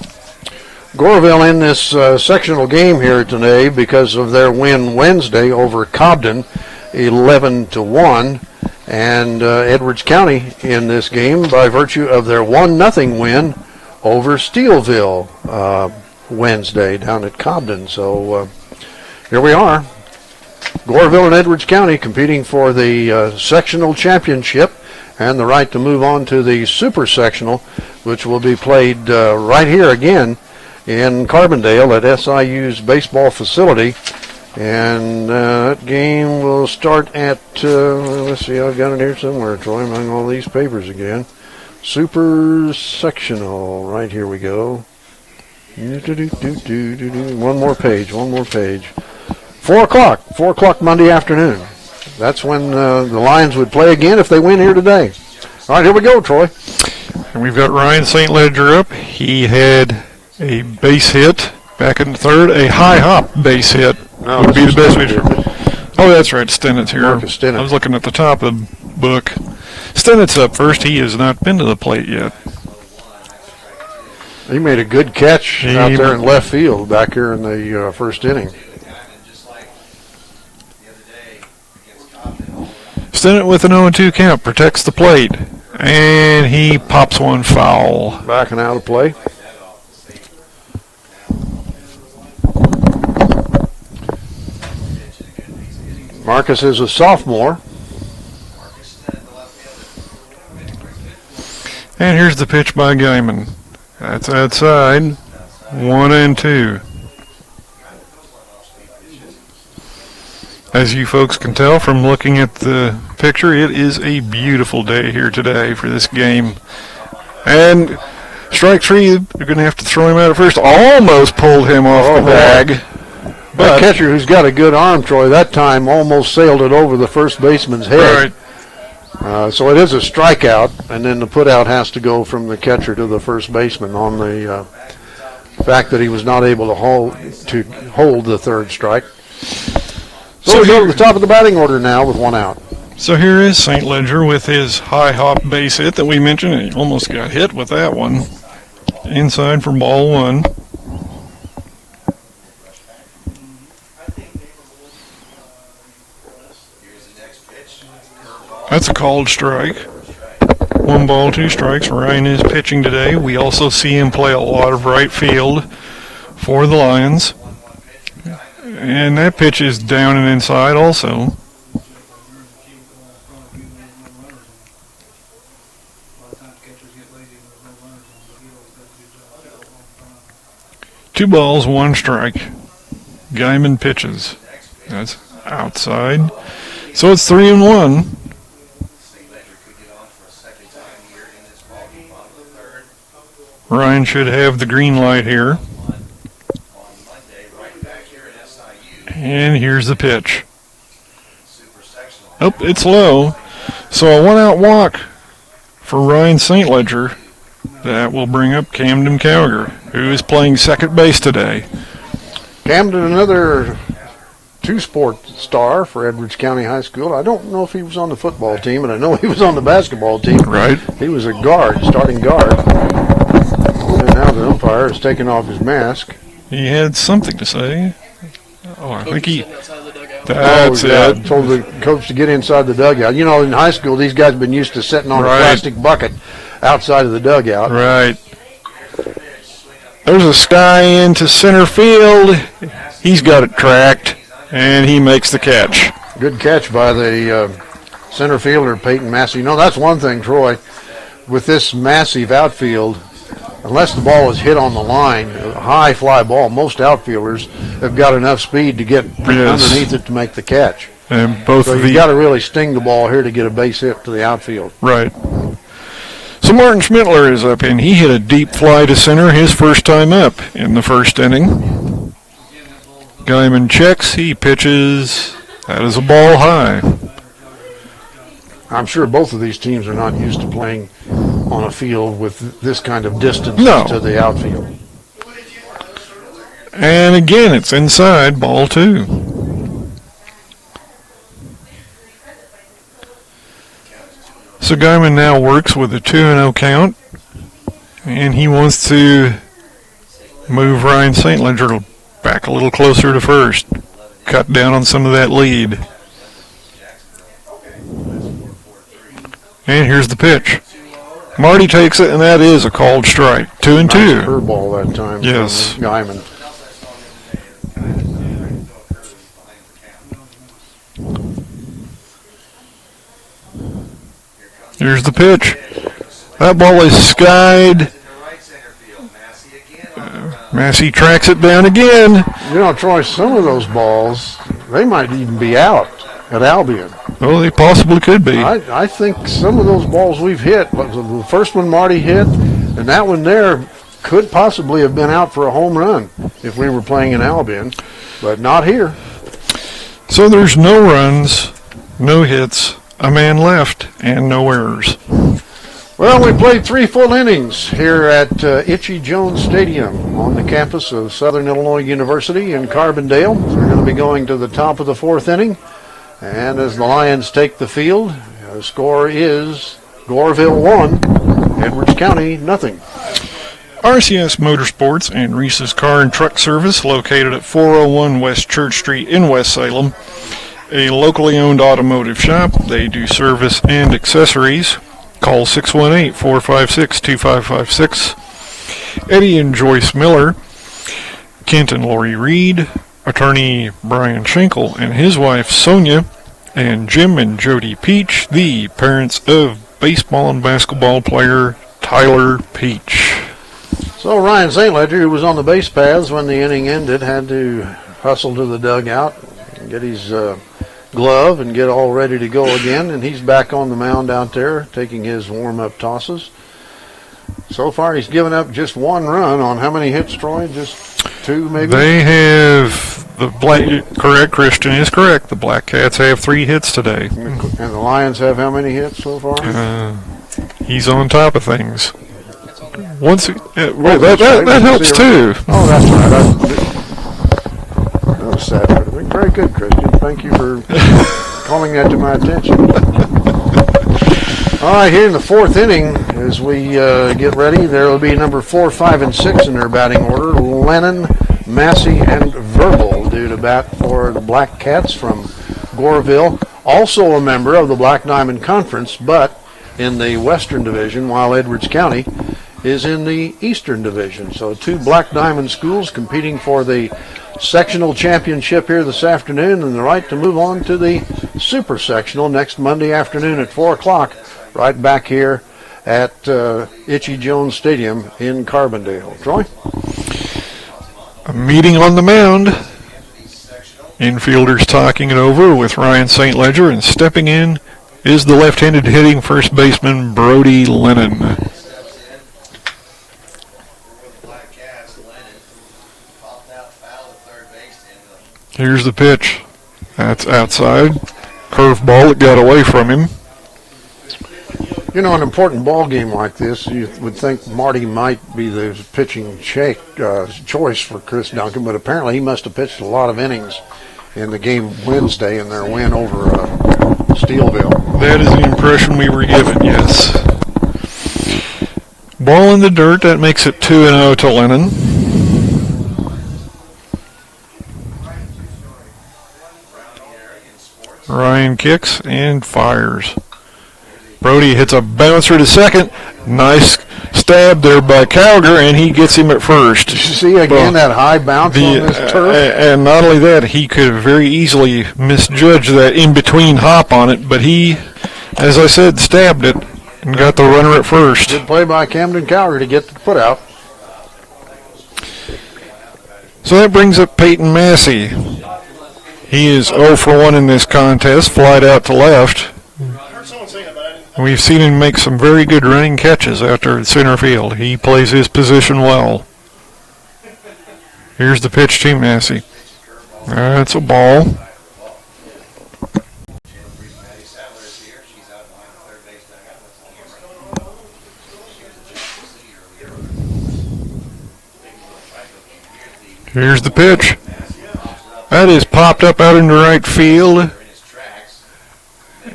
Goreville in this sectional game here today because of their win Wednesday over Camden, 11-1, and Edwards County in this game by virtue of their 1-0 win over Steelville Wednesday down at Camden. So here we are, Goreville and Edwards County competing for the sectional championship and the right to move on to the super sectional, which will be played right here again in Carbondale at SIU's baseball facility. And that game will start at, let's see, I've got it here somewhere, Troy, among all these papers again. Super sectional, right here we go. One more page. 4 o'clock Monday afternoon. That's when the Lions would play again if they win here today. All right, here we go, Troy. And we've got Ryan St. Ledger up. He had a base hit back in the third, a high hop base hit would be the best way to. Oh, that's right, Stennett's here. Marcus Stennett. I was looking at the top of the book. Stennett's up first. He has not been to the plate yet. He made a good catch out there in left field back here in the first inning. Stennett with an 0-2 count protects the plate, and he pops one foul. Backing out of play. Marcus is a sophomore. And here's the pitch by Guyman. That's outside. 1-2. As you folks can tell from looking at the picture, it is a beautiful day here today for this game. And strike three, you're going to have to throw him out at first. Almost pulled him off the bag. But catcher who's got a good arm, Troy, that time almost sailed it over the first baseman's head. Right. So it is a strikeout, and then the putout has to go from the catcher to the first baseman on the fact that he was not able to hold the third strike. So we go to the top of the batting order now with one out. So here is St. Ledger with his high hop base hit that we mentioned. He almost got hit with that one. Inside for ball one. That's a called strike. 1 ball, 2 strikes. Ryan is pitching today. We also see him play a lot of right field for the Lions. And that pitch is down and inside also. Two balls, 1 strike. Guyman pitches. That's outside. So it's 3-1. Ryan should have the green light here. And here's the pitch. Oh, it's low. So a 1-out walk for Ryan St. Ledger. That will bring up Camden Cowger, who is playing second base today. Camden, another two-sport star for Edwards County High School. I don't know if he was on the football team, and I know he was on the basketball team. Right. He was a guard, starting guard. And now the umpire has taken off his mask. He had something to say. Oh, I think he... That's it. Told the coach to get inside the dugout. You know, in high school, these guys have been used to sitting on a plastic bucket outside of the dugout. Right. There's a sky into center field. He's got it tracked, and he makes the catch. Good catch by the center fielder, Peyton Massey. You know, that's one thing, Troy. with this massive outfield, unless the ball is hit on the line, a high fly ball, most outfielders have got enough speed to get underneath it to make the catch. And both So of you've got to really sting the ball here to get a base hit to the outfield. Right. So Martin Schmittler is up, and he hit a deep fly to center his first time up in the first inning. Guyman checks, he pitches. That is a ball high. I'm sure both of these teams are not used to playing on a field with this kind of distance No. to the outfield. And again, it's inside, ball 2. So Guyman now works with a 2-0 count, and he wants to move Ryan St. Ledger back a little closer to first, cut down on some of that lead. And here's the pitch. Marty takes it, and that is a called strike. 2-2. Nice curveball that time. Yes. Guyman. Here's the pitch. That ball is skied. Massey tracks it down again. You know, Troy, some of those balls, they might even be out at Albion. Oh, they possibly could be. I think some of those balls we've hit, the first one Marty hit, and that one there could possibly have been out for a home run if we were playing in Albion, but not here. So there's no runs, no hits, a man left, and no errors. Well, we played 3 full innings here at Itchy Jones Stadium on the campus of Southern Illinois University in Carbondale. So we're going to be going to the top of the 4th inning. And as the Lions take the field, the score is Goreville 1, Edwards County nothing. RCS Motorsports and Reese's Car and Truck Service, located at 401 West Church Street in West Salem, a locally owned automotive shop. They do service and accessories. Call 618-456-2556. Eddie and Joyce Miller, Kent and Lori Reed, attorney Brian Schenkel and his wife Sonia, and Jim and Jody Peach, the parents of baseball and basketball player Tyler Peach. So Ryan St. Ledger, who was on the base paths when the inning ended, had to hustle to the dugout and get his glove and get all ready to go again, and he's back on the mound out there taking his warm-up tosses. So far he's given up just 1 run on how many hits, Troy? Just 2 maybe? They have correct, Christian is correct. The Black Cats have 3 hits today. And the Lions have how many hits so far? He's on top of things. Once that helps too. Oh, that's right. That was sad. Very good, Christian. Thank you for calling that to my attention. All right, here in the 4th inning, as we get ready, there will be number 4, 5, and 6 in their batting order. Lennon, Massey, and Verbal due to bat for the Black Cats from Goreville. Also a member of the Black Diamond Conference, but in the Western Division, while Edwards County is in the Eastern Division. So 2 Black Diamond schools competing for the sectional championship here this afternoon and the right to move on to the super sectional next Monday afternoon at 4 o'clock, right back here at Itchy Jones Stadium in Carbondale. Troy? A meeting on the mound. Infielders talking it over with Ryan St. Ledger, and stepping in is the left-handed hitting first baseman Brody Lennon. Here's the pitch. That's outside. Curveball that got away from him. You know, an important ball game like this, you would think Marty might be the pitching choice for Chris Duncan, but apparently he must have pitched a lot of innings in the game Wednesday in their win over Steelville. That is the impression we were given, yes. Ball in the dirt, that makes it 2-0 to Lennon. Ryan kicks and fires. Brody hits a bouncer to second. Nice stab there by Cowger, and he gets him at first. Did you see again that high bounce on this turf? And not only that, he could have very easily misjudged that in-between hop on it, but he, as I said, stabbed it And got the runner at first. Good play by Camden Cowger to get the put out. So that brings up Peyton Massey. He is 0 for 1 in this contest, flied out to left. We've seen him make some very good running catches out there at center field. He plays his position well. Here's the pitch to Massey. That's a ball. Here's the pitch. That is popped up out into right field.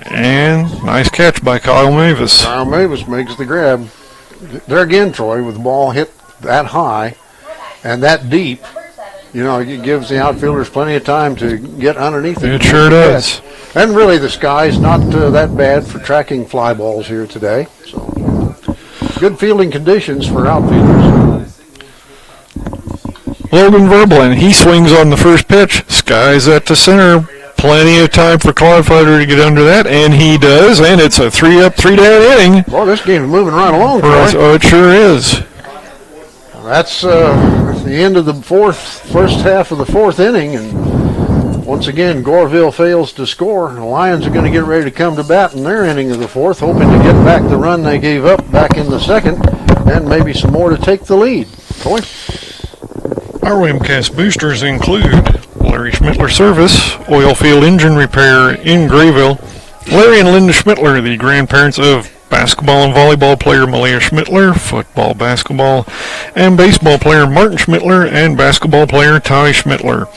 And nice catch by Kyle Mewes. Kyle Mewes makes the grab. There again, Troy, with the ball hit that high and that deep, you know, it gives the outfielders plenty of time to get underneath it. It sure does. And really, the sky's not that bad for tracking fly balls here today. So, good fielding conditions for outfielders. Logan Verblin, he swings on the first pitch. Skies at the center. Plenty of time for Clodfelter to get under that, and he does, and it's a 3-up, 3-down inning. Boy, this game's moving right along, Troy. Oh, it sure is. That's the end of the first half of the fourth inning, and once again, Goreville fails to score. The Lions are going to get ready to come to bat in their inning of the fourth, hoping to get back the run they gave up back in the second, and maybe some more to take the lead. Troy? Our Webcast boosters include Larry Schmittler Service, oil field engine repair in Goreville. Larry and Linda Schmittler, the grandparents of basketball and volleyball player Malia Schmittler, football, basketball, and baseball player Martin Schmittler, and basketball player Ty Schmittler.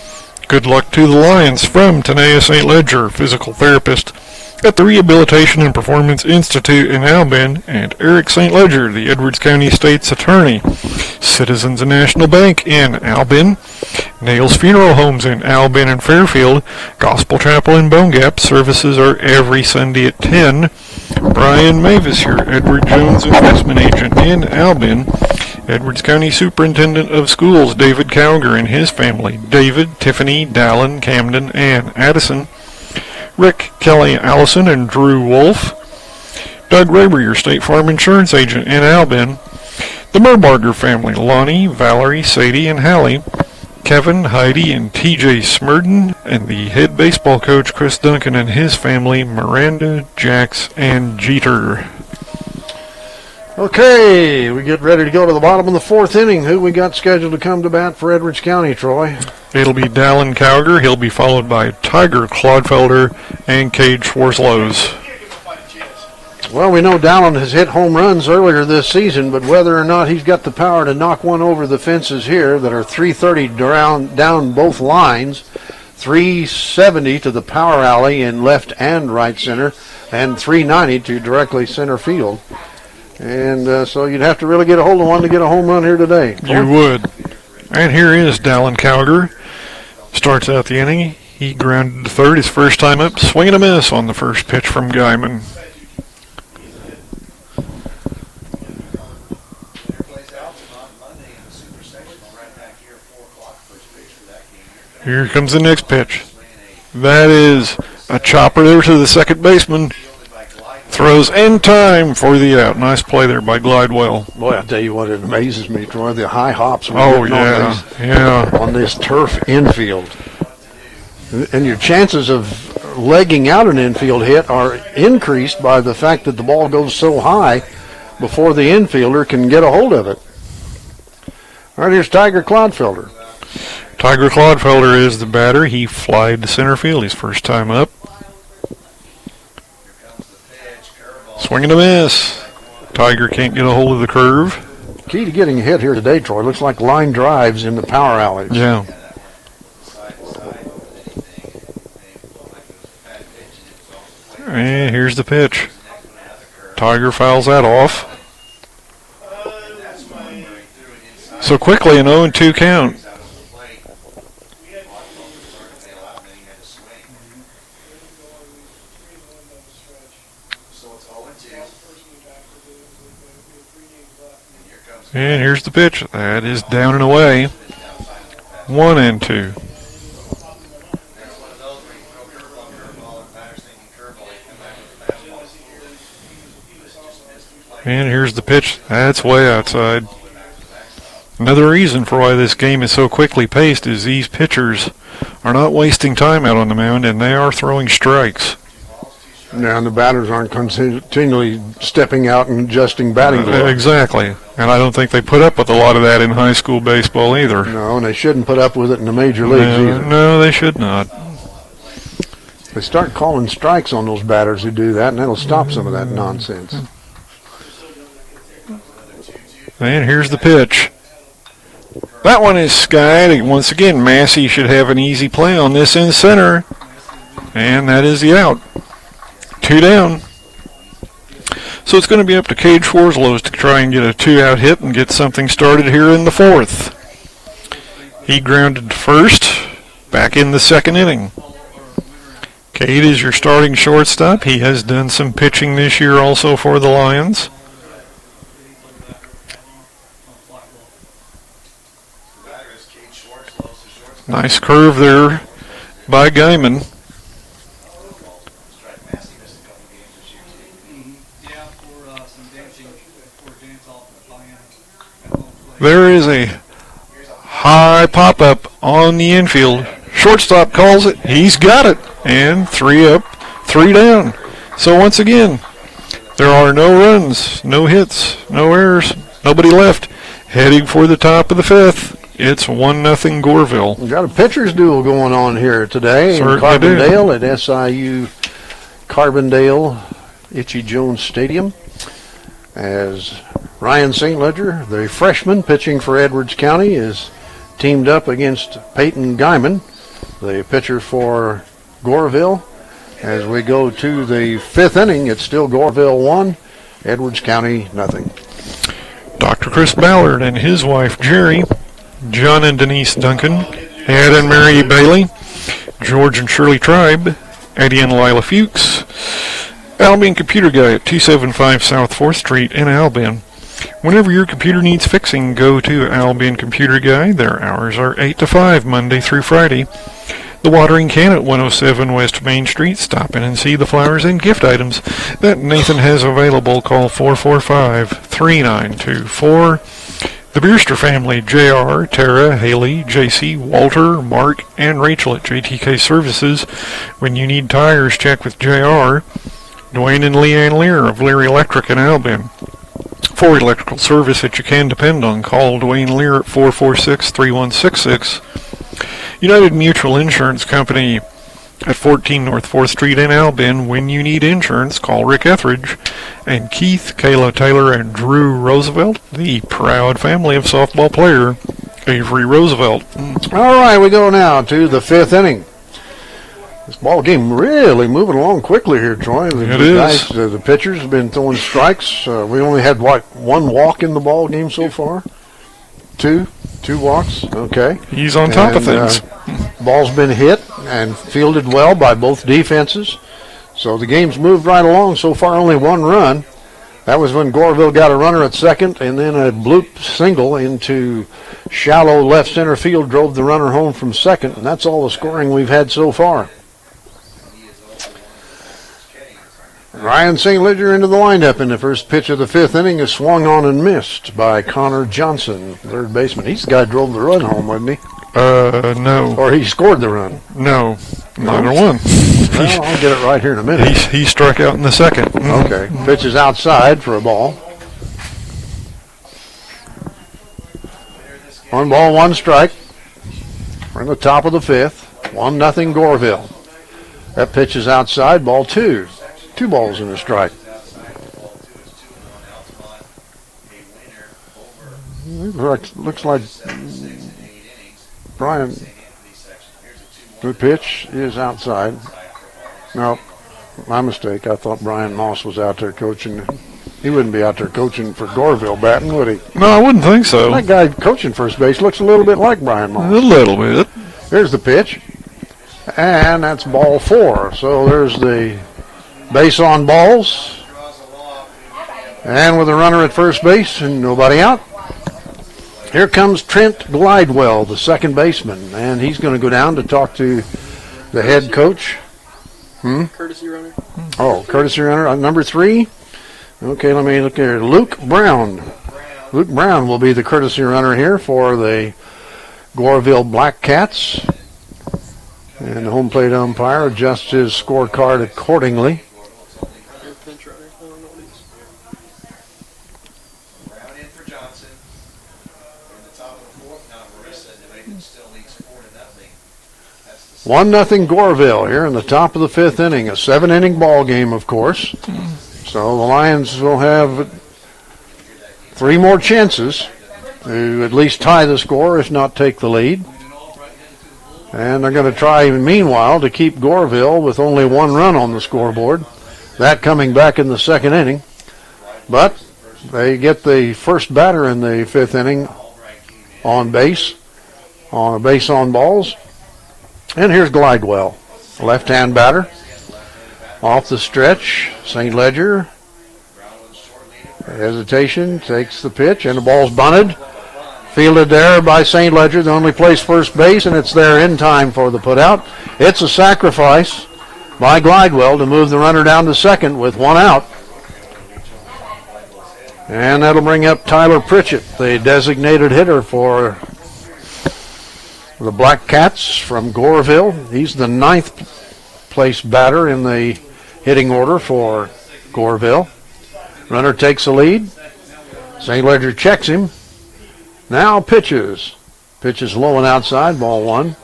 Good luck to the Lions from Tanea St. Ledger, physical therapist at the Rehabilitation and Performance Institute in Albion, and Eric St. Ledger, the Edwards County State's Attorney. Citizens National Bank in Albion. Nails Funeral Homes in Albion and Fairfield. Gospel Chapel in Bone Gap. Services are every Sunday at 10. Brian Mavis here, Edward Jones Investment Agent in Albion. Edwards County Superintendent of Schools, David Cowger and his family. David, Tiffany, Dallan, Camden, and Addison. Rick, Kelly, Allison, and Drew Wolf. Doug Raber, your State Farm Insurance Agent in Albion. The Merbarger family, Lonnie, Valerie, Sadie, and Hallie. Kevin, Heidi, and TJ Smurden, and the head baseball coach, Chris Duncan, and his family, Miranda, Jax, and Jeter. Okay, we get ready to go to the bottom of the fourth inning. Who we got scheduled to come to bat for Edwards County, Troy? It'll be Dallan Cowger. He'll be followed by Tyger, Clodfelter, and Cade Schwartslose. Well, we know Dallan has hit home runs earlier this season, but whether or not he's got the power to knock one over the fences here that are 330 down both lines, 370 to the power alley in left and right center, and 390 to directly center field. And so you'd have to really get a hold of one to get a home run here today. You would. And here is Dallan Cowger. Starts out the inning. He grounded to third his first time up. Swing and a miss on the first pitch from Guyman. Here comes the next pitch. That is a chopper there to the second baseman. Throws in time for the out. Nice play there by Glidewell. Boy, I tell you what, it amazes me, Troy, the high hops we're Oh, getting yeah. on this turf infield. And your chances of legging out an infield hit are increased by the fact that the ball goes so high before the infielder can get a hold of it. All right, here's Tyger Clodfelter. Tyger Clodfelter is the batter. He flied to center field his first time up. Swing and a miss. Tyger can't get a hold of the curve. Key to getting a hit here today, Troy. Looks like line drives in the power alleys. Yeah. And here's the pitch. Tyger fouls that off. So quickly an 0-2 count. And here's the pitch. That is down and away. 1-2. And here's the pitch. That's way outside. Another reason for why this game is so quickly paced is these pitchers are not wasting time out on the mound, and they are throwing strikes. Yeah, and the batters aren't continually stepping out and adjusting batting gloves. Exactly. And I don't think they put up with a lot of that in high school baseball either. No, and they shouldn't put up with it in the major leagues either. No, they should not. They start calling strikes on those batters who do that, and that'll stop some of that nonsense. And here's the pitch. That one is skied. Once again, Massey should have an easy play on this in center. And that is the out. 2 down. So it's going to be up to Cade Schwartslose to try and get a 2-out hit and get something started here in the 4th. He grounded to first, back in the 2nd inning. Cade is your starting shortstop. He has done some pitching this year also for the Lions. Nice curve there by Guyman. There is a high pop-up on the infield. Shortstop calls it. He's got it. And 3 up, 3 down. So once again, there are no runs, no hits, no errors, nobody left. Heading for the top of the 5th. It's 1-0 Goreville. We've got a pitcher's duel going on here today in Carbondale at SIU Carbondale Itchy Jones Stadium, as Ryan St. Ledger, the freshman pitching for Edwards County, is teamed up against Peyton Guyman, the pitcher for Goreville. As we go to the 5th inning, it's still Goreville 1, Edwards County nothing. Dr. Chris Ballard and his wife Jerry, John and Denise Duncan, Ed and Mary Bailey, George and Shirley Tribe, Eddie and Lila Fuchs, Albion Computer Guy at 275 South 4th Street in Albion. Whenever your computer needs fixing, go to Albion Computer Guy. Their hours are 8 to 5, Monday through Friday. The watering can at 107 West Main Street. Stop in and see the flowers and gift items that Nathan has available. Call 445-3924. The Beerster family, J.R., Tara, Haley, J.C., Walter, Mark, and Rachel at JTK Services. When you need tires, check with J.R. Dwayne and Leanne Lear of Lear Electric in Albion. For electrical service that you can depend on, call Dwayne Lear at 446-3166. United Mutual Insurance Company at 14 North 4th Street in Albion. When you need insurance, call Rick Etheridge. And Keith, Kayla Taylor, and Drew Roosevelt, the proud family of softball player Avery Roosevelt. All right, we go now to the 5th inning. This ball game really moving along quickly here, Troy. The pitchers have been throwing strikes. We only had, one walk in the ball game so far? Two walks? Okay. He's on top of things. Ball's been hit and fielded well by both defenses. So the game's moved right along. So far, only 1 run. That was when Goreville got a runner at second, and then a bloop single into shallow left center field drove the runner home from second, and that's all the scoring we've had so far. Ryan St. Ledger into the windup in the first pitch of the 5th inning is swung on and missed by Connor Johnson, third baseman. He's the guy who drove the run home, wasn't he? No. Or he scored the run? No, neither one. Well, I'll get it right here in a minute. He struck out in the 2nd. Okay, pitch is outside for a ball. 1 ball, 1 strike. We're in the top of the 5th. 1-0 Goreville. That pitch is outside, ball 2. 2 balls and a strike. Looks like Brian. The pitch is outside. No, my mistake. I thought Brian Moss was out there coaching. He wouldn't be out there coaching for Goreville batting, would he? No, I wouldn't think so. That guy coaching first base looks a little bit like Brian Moss. A little bit. Here's the pitch. And that's ball 4. So there's the base on balls. And with a runner at first base and nobody out, here comes Trent Glidewell, the second baseman. And he's going to go down to talk to the head coach. Courtesy runner. Oh, courtesy runner. Number 3, Okay, let me look here. Luke Brown. Luke Brown will be the courtesy runner here for the Goreville Black Cats. And the home plate umpire adjusts his scorecard accordingly. Brown in for Johnson. In the top of the fourth, now Marissa to make it still leads 4-0. 1-0 Goreville here in the top of the fifth inning. A 7-inning ball game, of course. So the Lions will have 3 more chances to at least tie the score, if not take the lead. And they're going to try, meanwhile, to keep Goreville with only 1 run on the scoreboard. That coming back in the second inning. But they get the first batter in the fifth inning on base, on a base on balls. And here's Glidewell, left-hand batter. Off the stretch, St. Ledger. Hesitation, takes the pitch, and the ball's bunted. Fielded there by St. Ledger, the only place first base, and it's there in time for the putout. It's a sacrifice by Glidewell to move the runner down to second with 1 out. And that'll bring up Tyler Pritchett, the designated hitter for the Black Cats from Goreville. He's the 9th place batter in the hitting order for Goreville. Runner takes the lead. St. Ledger checks him. Now pitches. Pitches low and outside, ball 1.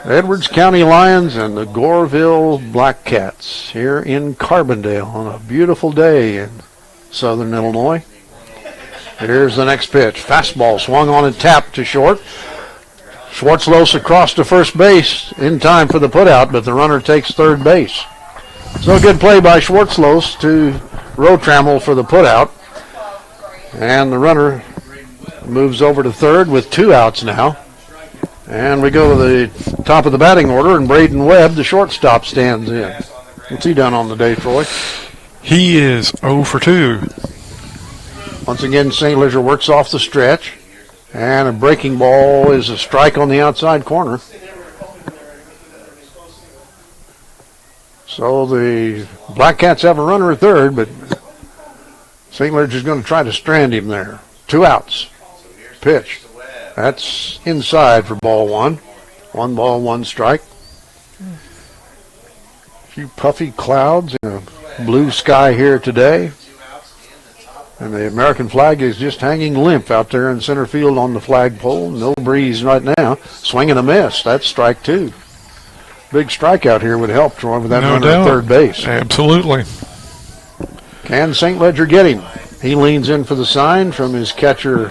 Edwards County Lions and the Goreville Black Cats here in Carbondale on a beautiful day in southern Illinois. Here's the next pitch. Fastball swung on and tapped to short. Schwartslose across to first base in time for the putout, but the runner takes third base. So good play by Schwartslose to Rotramel for the putout. And the runner moves over to third with 2 outs now. And we go to the top of the batting order, and Braden Webb, the shortstop, stands in. What's he done on the day, Troy? He is 0 for 2. Once again, St. Ledger works off the stretch. And a breaking ball is a strike on the outside corner. So the Black Cats have a runner at third, but St. Ledger's going to try to strand him there. 2 outs. Pitch. That's inside for ball 1. 1 ball, 1 strike. A few puffy clouds and a blue sky here today. And the American flag is just hanging limp out there in center field on the flagpole. No breeze right now. Swing and a miss. That's strike 2. Big strikeout here would help, Troy, with that runner at third base. Absolutely. Can St. Ledger get him? He leans in for the sign from his catcher,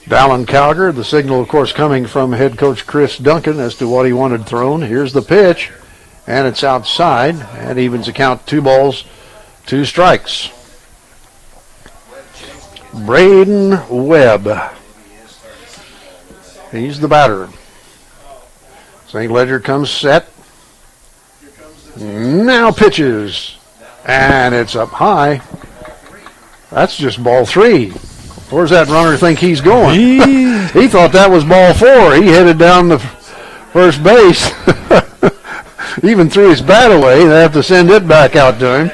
Dallan Cowger. The signal, of course, coming from head coach Chris Duncan as to what he wanted thrown. Here's the pitch, and it's outside. That evens the count. 2 balls, 2 strikes. Braden Webb. He's the batter. St. Ledger comes set. Now pitches. And it's up high. That's just ball 3. Where's that runner think he's going? He thought that was ball 4. He headed down the first base. Even threw his bat away. They have to send it back out to him.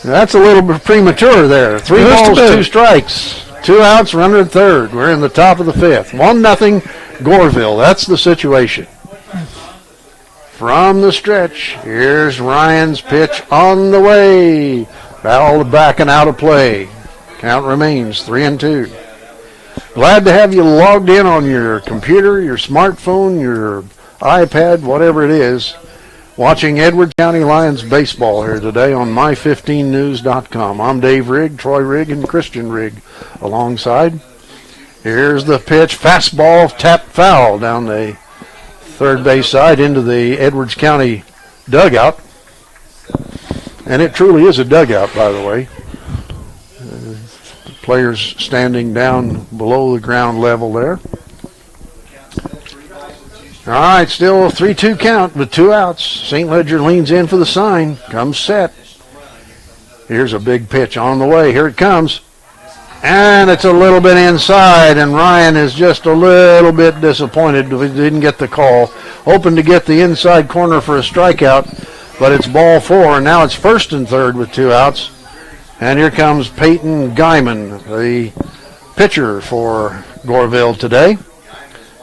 That's a little bit premature there. 3 balls, 2 strikes. 2 outs, runner at third. We're in the top of the 5th. 1-0 Goreville. That's the situation. From the stretch, here's Ryan's pitch on the way. Fouled back and out of play. Count remains 3-2. Glad to have you logged in on your computer, your smartphone, your iPad, whatever it is, watching Edwards County Lions baseball here today on my15news.com. I'm Dave Rigg, Troy Rigg, and Christian Rigg alongside. Here's the pitch. Fastball, tapped foul down the third base side into the Edwards County dugout. And it truly is a dugout, by the way. The players standing down below the ground level there. All right, still a 3-2 count with 2 outs. St. Ledger leans in for the sign. Comes set. Here's a big pitch on the way. Here it comes. And it's a little bit inside, and Ryan is just a little bit disappointed he didn't get the call. Hoping to get the inside corner for a strikeout, but it's ball 4, and now it's 1st and 3rd with 2 outs. And here comes Peyton Guyman, the pitcher for Goreville today.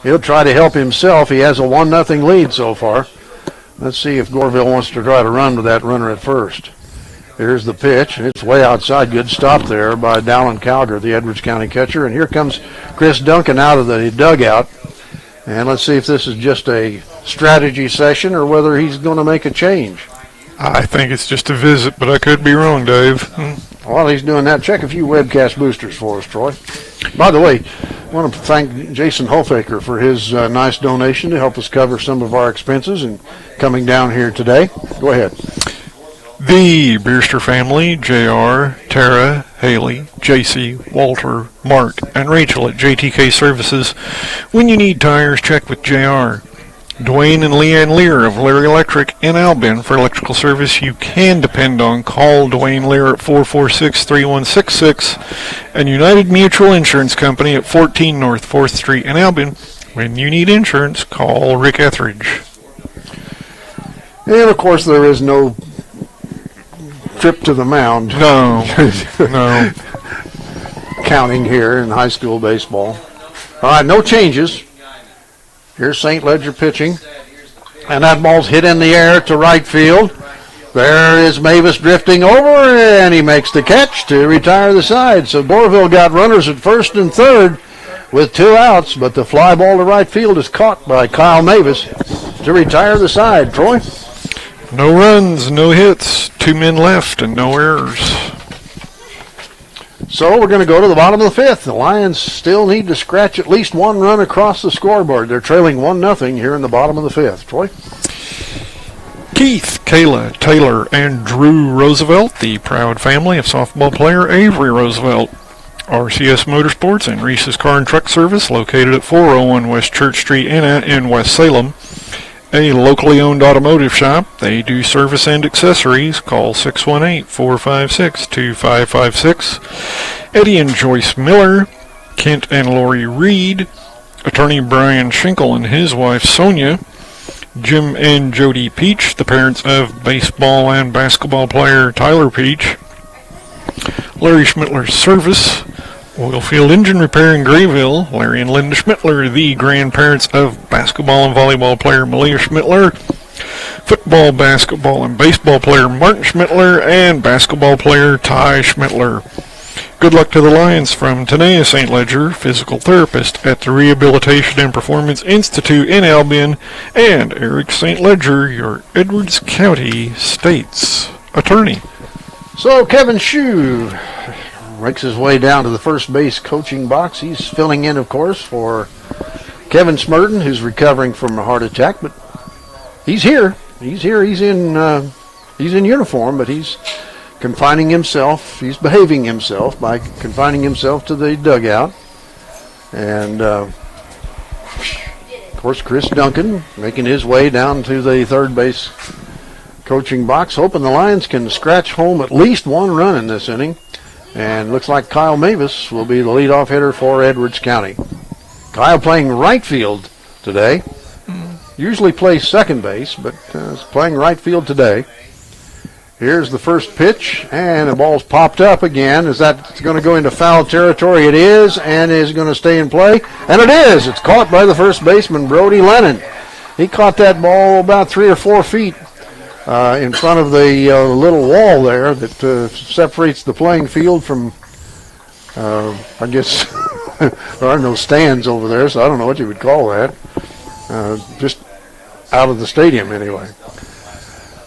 He'll try to help himself. He has a 1-0 lead so far. Let's see if Goreville wants to try to run with that runner at first. Here's the pitch, and it's way outside. Good stop there by Dallan Cowger, the Edwards County catcher. And here comes Chris Duncan out of the dugout. And let's see if this is just a strategy session or whether he's going to make a change. I think it's just a visit, but I could be wrong, Dave. While he's doing that, check a few webcast boosters for us, Troy. By the way, I want to thank Jason Hofaker for his nice donation to help us cover some of our expenses and coming down here today. Go ahead. The Beerster family, JR, Tara, Haley, JC, Walter, Mark, and Rachel at JTK Services. When you need tires, check with JR. Dwayne and Leanne Lear of Lear Electric in Albion for electrical service you can depend on. Call Dwayne Lear at 446-3166 and United Mutual Insurance Company at 14 North 4th Street in Albion. When you need insurance, call Rick Etheridge. And, of course, there is no trip to the mound. No, no. Counting here in high school baseball. All right, no changes. Here's St. Ledger pitching. And that ball's hit in the air to right field. There is Mewes drifting over, and he makes the catch to retire the side. So Goreville got runners at 1st and 3rd with 2 outs, but the fly ball to right field is caught by Kyle Mewes to retire the side. Troy? No runs, no hits, 2 men left, and no errors. So we're going to go to the bottom of the 5th. The Lions still need to scratch at least 1 run across the scoreboard. They're trailing 1-0 here in the bottom of the 5th. Troy? Keith, Kayla, Taylor, and Drew Roosevelt, the proud family of softball player Avery Roosevelt. RCS Motorsports and Reese's Car and Truck Service, located at 401 West Church Street in West Salem. A locally owned automotive shop. They do service and accessories. Call 618-456-2556. Eddie and Joyce Miller, Kent and Lori Reed, attorney Brian Schinkel and his wife Sonia, Jim and Jody Peach, the parents of baseball and basketball player Tyler Peach, Larry Schmittler's Service, Oilfield Engine Repair in Grayville, Larry and Linda Schmittler, the grandparents of basketball and volleyball player Malia Schmittler, football, basketball, and baseball player Martin Schmittler, and basketball player Ty Schmittler. Good luck to the Lions from Tanea St. Ledger, physical therapist at the Rehabilitation and Performance Institute in Albion, and Eric St. Ledger, your Edwards County State's attorney. So Kevin Shue makes his way down to the first base coaching box. He's filling in, of course, for Kevin Smurden, who's recovering from a heart attack, but he's here. He's here. He's in uniform, but he's confining himself. He's behaving himself by confining himself to the dugout. And, of course, Chris Duncan making his way down to the third base coaching box, hoping the Lions can scratch home at least 1 run in this inning. And looks like Kyle Mewes will be the leadoff hitter for Edwards County. Kyle playing right field today. Usually plays second base, but is playing right field today. Here's the first pitch, and the ball's popped up again. Is that going to go into foul territory? It is, and is going to stay in play. And it is. It's caught by the first baseman, Brody Lennon. He caught that ball about 3 or 4 feet in front of the little wall there that separates the playing field from, I guess, there are no stands over there, so I don't know what you would call that. Just out of the stadium anyway.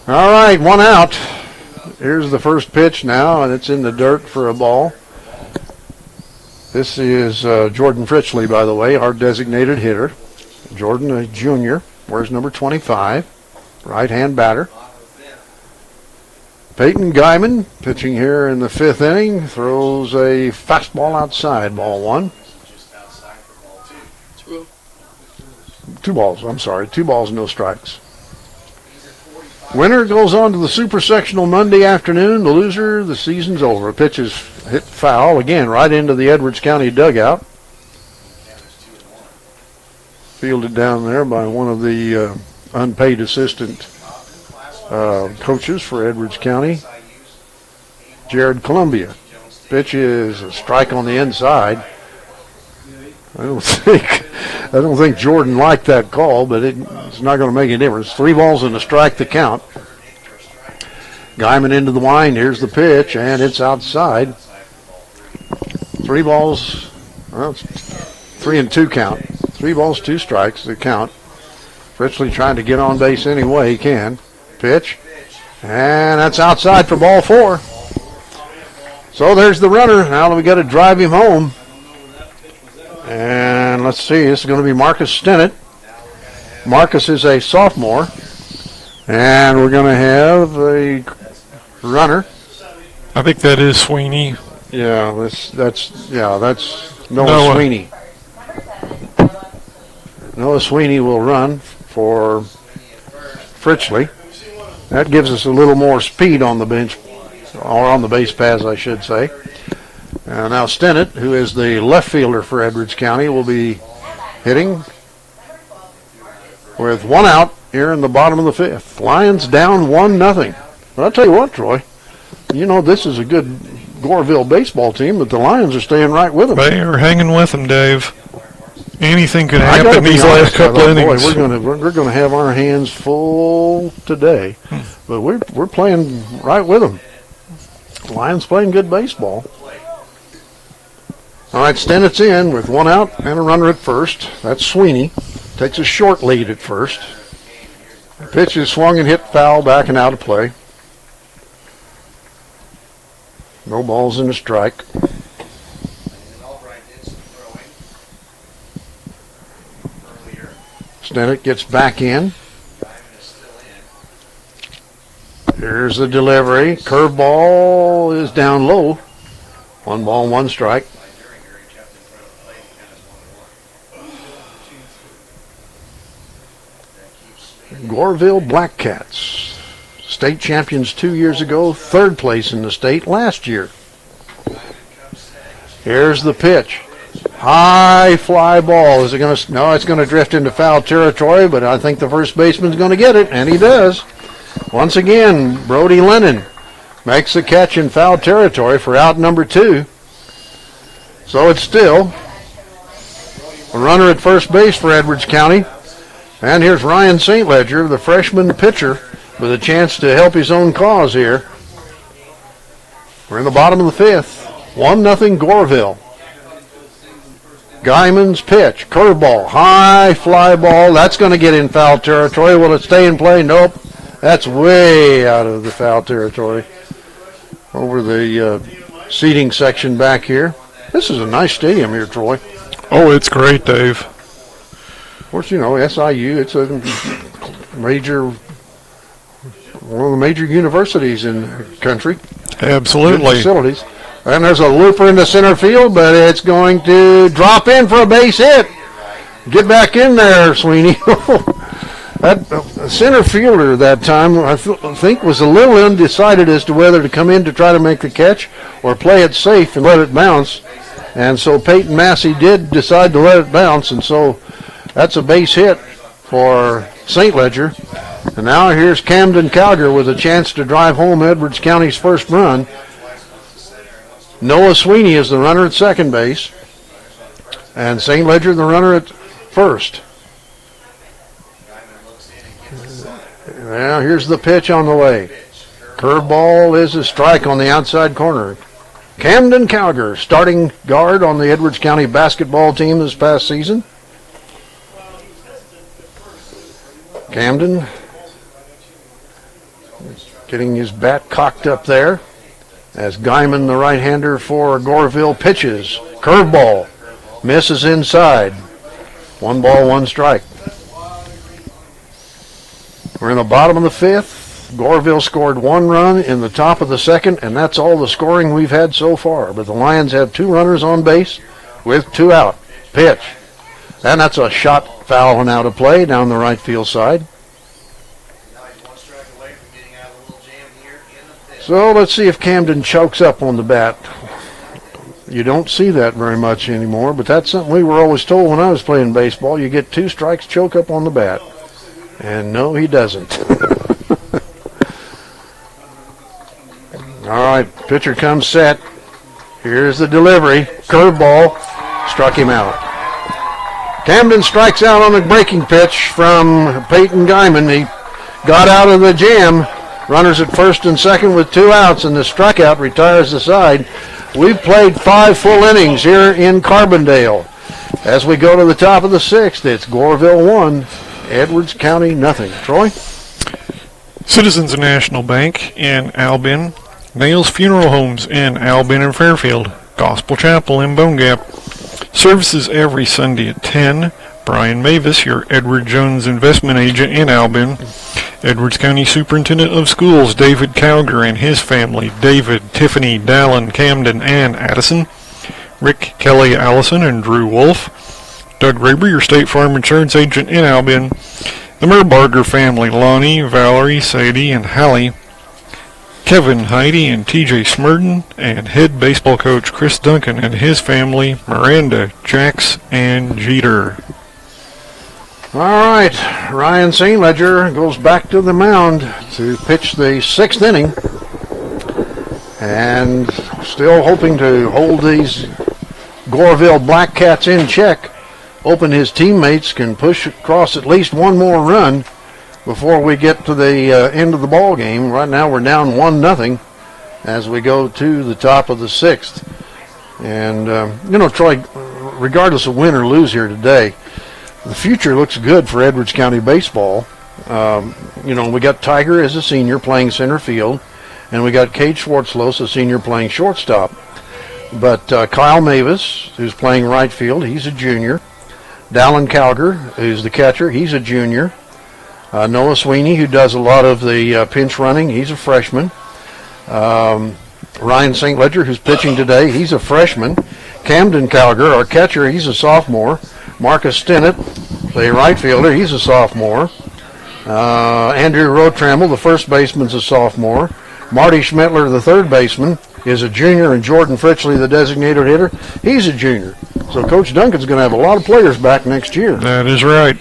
All right, 1 out. Here's the first pitch now, and it's in the dirt for a ball. This is Jordan Fritchley, by the way, our designated hitter. Jordan, a junior, wears number 25, right-hand batter. Peyton Guyman, pitching here in the 5th inning, throws a fastball outside, ball 1. 2 balls, I'm sorry. 2 balls, no strikes. Winner goes on to the Super Sectional Monday afternoon. The loser, the season's over. Pitch is hit foul again right into the Edwards County dugout. Fielded down there by one of the unpaid assistant coaches for Edwards County, Jared Columbia. Pitch is a strike on the inside. I don't think Jordan liked that call, but it's not going to make any difference. 3 balls and a strike to count. Guyman into the wind. Here's the pitch, and it's outside. 3 balls. Well, it's 3 and 2 count. 3 balls, 2 strikes to count. Fritchley trying to get on base any way he can. Pitch, and that's outside for ball 4. So there's the runner. Now we got to drive him home. And let's see, this is going to be Marcus Stennett. Marcus is a sophomore. And we're going to have a runner. I think that is Sweeney. Yeah, that's Noah Sweeney. Noah Sweeney will run for Fritchley. That gives us a little more speed on the bench, or on the base paths, I should say. Now Stennett, who is the left fielder for Edwards County, will be hitting with 1 out here in the bottom of the 5th. Lions down 1-0. But I'll tell you what, Troy, you know this is a good Goreville baseball team, but the Lions are staying right with them. They are hanging with them, Dave. Anything could happen these last couple innings. Boy, we're gonna have our hands full today, but we're playing right with them. Lions playing good baseball. All right, Stennett's in with 1 out and a runner at first. That's Sweeney. Takes a short lead at first. The pitch is swung and hit foul, back and out of play. No balls and a strike. Stennett gets back in. Here's the delivery. Curveball is down low. 1 ball, 1 strike. Goreville Black Cats, state champions 2 years ago, 3rd place in the state last year. Here's the pitch. High fly ball. Is it going to? No, it's going to drift into foul territory, but I think the first baseman's going to get it, and he does. Once again, Brody Lennon makes the catch in foul territory for out number 2. So it's still a runner at first base for Edwards County. And here's Ryan St. Ledger, the freshman pitcher, with a chance to help his own cause here. We're in the bottom of the 5th. 1-0 Goreville. Guyman's pitch, curveball, high fly ball. That's going to get in foul territory. Will it stay in play? Nope. That's way out of the foul territory. Over the seating section back here. This is a nice stadium here, Troy. Oh, it's great, Dave. Of course, you know, SIU, it's a major, one of the major universities in the country. Absolutely. Good facilities. And there's a looper in the center field, but it's going to drop in for a base hit. Get back in there, Sweeney. That center fielder that time, I think, was a little undecided as to whether to come in to try to make the catch or play it safe and let it bounce. And so Peyton Massey did decide to let it bounce, and so that's a base hit for St. Ledger. And now here's Camden Cowger with a chance to drive home Edwards County's first run. Noah Sweeney is the runner at second base, and St. Ledger the runner at first. Now here's the pitch on the way. Curveball is a strike on the outside corner. Camden Cowger, starting guard on the Edwards County basketball team this past season. Camden getting his bat cocked up there as Guyman, the right-hander for Goreville, pitches. Curveball. Misses inside. 1 ball, 1 strike. We're in the bottom of the 5th. Goreville scored 1 run in the top of the 2nd, and that's all the scoring we've had so far. But the Lions have 2 runners on base with 2 out. Pitch. And that's a shot foul and out of play down the right field side. So let's see if Camden chokes up on the bat. You don't see that very much anymore, but that's something we were always told when I was playing baseball. You get 2 strikes, choke up on the bat. And no, he doesn't. All right, pitcher comes set. Here's the delivery. Curveball. Struck him out. Camden strikes out on a breaking pitch from Peyton Guyman. He got out of the jam. Runners at first and second with 2 outs, and the strikeout retires the side. We've played 5 full innings here in Carbondale. As we go to the top of the 6th, it's Goreville 1, Edwards County nothing. Troy? Citizens National Bank in Albion, Nails Funeral Homes in Albion and Fairfield, Gospel Chapel in Bone Gap. Services every Sunday at 10. Brian Mavis, your Edward Jones investment agent in Albion. Edwards County Superintendent of Schools, David Cowger and his family, David, Tiffany, Dallan, Camden, and Addison. Rick, Kelly, Allison, and Drew Wolf. Doug Raber, your State Farm Insurance agent in Albion. The Merbarger family, Lonnie, Valerie, Sadie, and Hallie. Kevin, Heidi, and TJ Smurden, and head baseball coach Chris Duncan and his family, Miranda, Jax, and Jeter. All right, Ryan St. Ledger goes back to the mound to pitch the 6th inning, and still hoping to hold these Goreville Black Cats in check, hoping his teammates can push across at least one more run before we get to the end of the ball game. Right now we're down 1-0 as we go to the top of the 6th. And, Troy, regardless of win or lose here today, the future looks good for Edwards County baseball. We got Tyger as a senior playing center field, and we got Cade Schwartslose, a senior, playing shortstop. But Kyle Mavis, who's playing right field, he's a junior. Dallan Cowger, who's the catcher, he's a junior. Noah Sweeney, who does a lot of the pinch running, he's a freshman. Ryan St. Ledger, who's pitching today, he's a freshman. Camden Cowger, our catcher, he's a sophomore. Marcus Stennett, the right fielder, he's a sophomore. Andrew Rotramel, the first baseman's a sophomore. Marty Schmittler, the third baseman, is a junior, and Jordan Fritchley, the designated hitter, he's a junior. So Coach Duncan's going to have a lot of players back next year. That is right.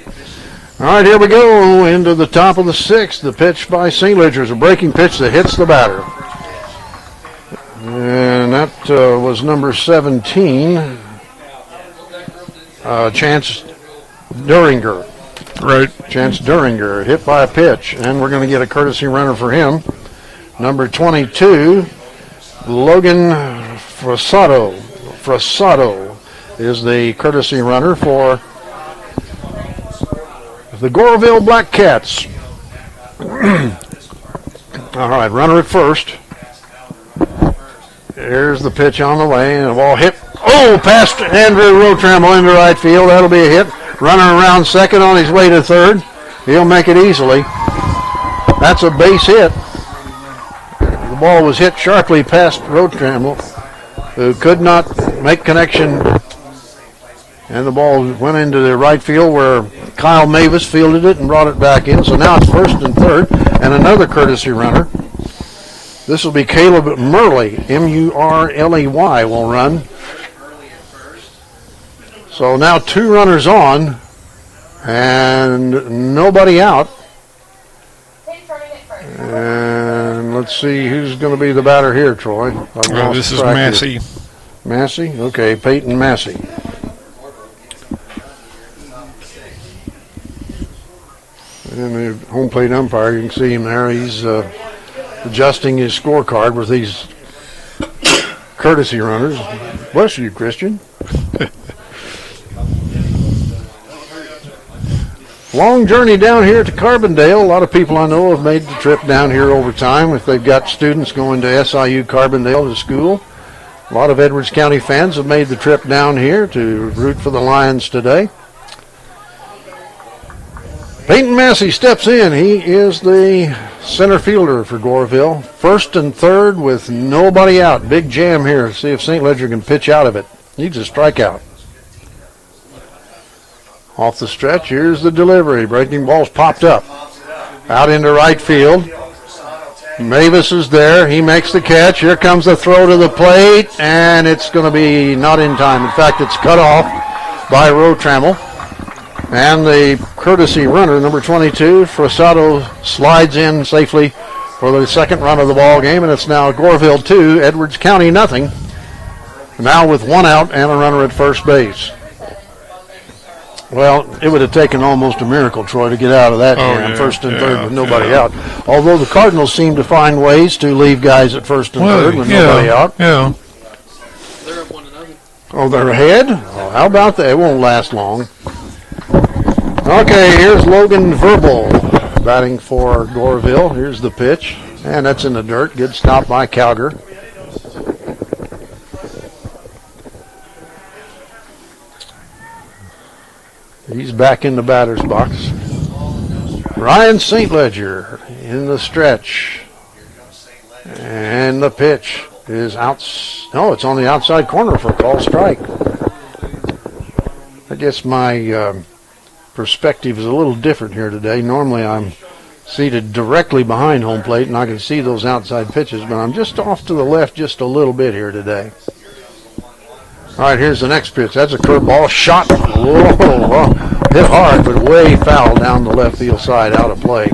All right, here we go into the top of the 6th. The pitch by St. Ledger is a breaking pitch that hits the batter. And that was number 17, Chance Duringer. Right. Chance Duringer hit by a pitch, and we're going to get a courtesy runner for him. Number 22, Logan Frasato. Frasato is the courtesy runner for the Goreville Black Cats. All right, runner at first. There's the pitch on the way, and the ball hit. Oh, past Andrew Rotramel into right field. That'll be a hit. Runner around second on his way to third. He'll make it easily. That's a base hit. The ball was hit sharply past Rotramel, who could not make connection. And the ball went into the right field where Kyle Mavis fielded it and brought it back in. So now it's first and third, and another courtesy runner. This will be Caleb Murley, Murley will run. So now 2 runners on and nobody out. And let's see who's going to be the batter here, Troy. This is Massey. Massey? Okay, Peyton Massey. And the home plate umpire, you can see him there. He's adjusting his scorecard with these courtesy runners. Bless you, Christian. Long journey down here to Carbondale. A lot of people I know have made the trip down here over time if they've got students going to SIU Carbondale to school. A lot of Edwards County fans have made the trip down here to root for the Lions today. Peyton Massey steps in. He is the center fielder for Goreville. First and third with nobody out. Big jam here. See if St. Ledger can pitch out of it. Needs a strikeout. Off the stretch, here's the delivery. Breaking ball's popped up. Out into right field. Mewes is there. He makes the catch. Here comes the throw to the plate, and it's going to be not in time. In fact, it's cut off by Rotramel. And the courtesy runner, number 22, Frasado, slides in safely for the second run of the ball game, and it's now Goreville 2, Edwards County nothing. Now with one out and a runner at first base. Well, it would have taken almost a miracle, Troy, to get out of that jam, first and third with nobody out. Although the Cardinals seem to find ways to leave guys at first and third with nobody out. Yeah. They're up 1-0. Oh, they're ahead? Oh, how about that? It won't last long. Okay, here's Logan Verbal batting for Goreville. Here's the pitch, and that's in the dirt. Good stop by Cowger. He's back in the batter's box. Ryan St. Ledger in the stretch. And the pitch is out. No, it's on the outside corner for a call strike. I guess my perspective is a little different here today. Normally I'm seated directly behind home plate and I can see those outside pitches, but I'm just off to the left just a little bit here today. All right, here's the next pitch. That's a curveball shot. Whoa, hit hard, but way foul down the left field side, out of play.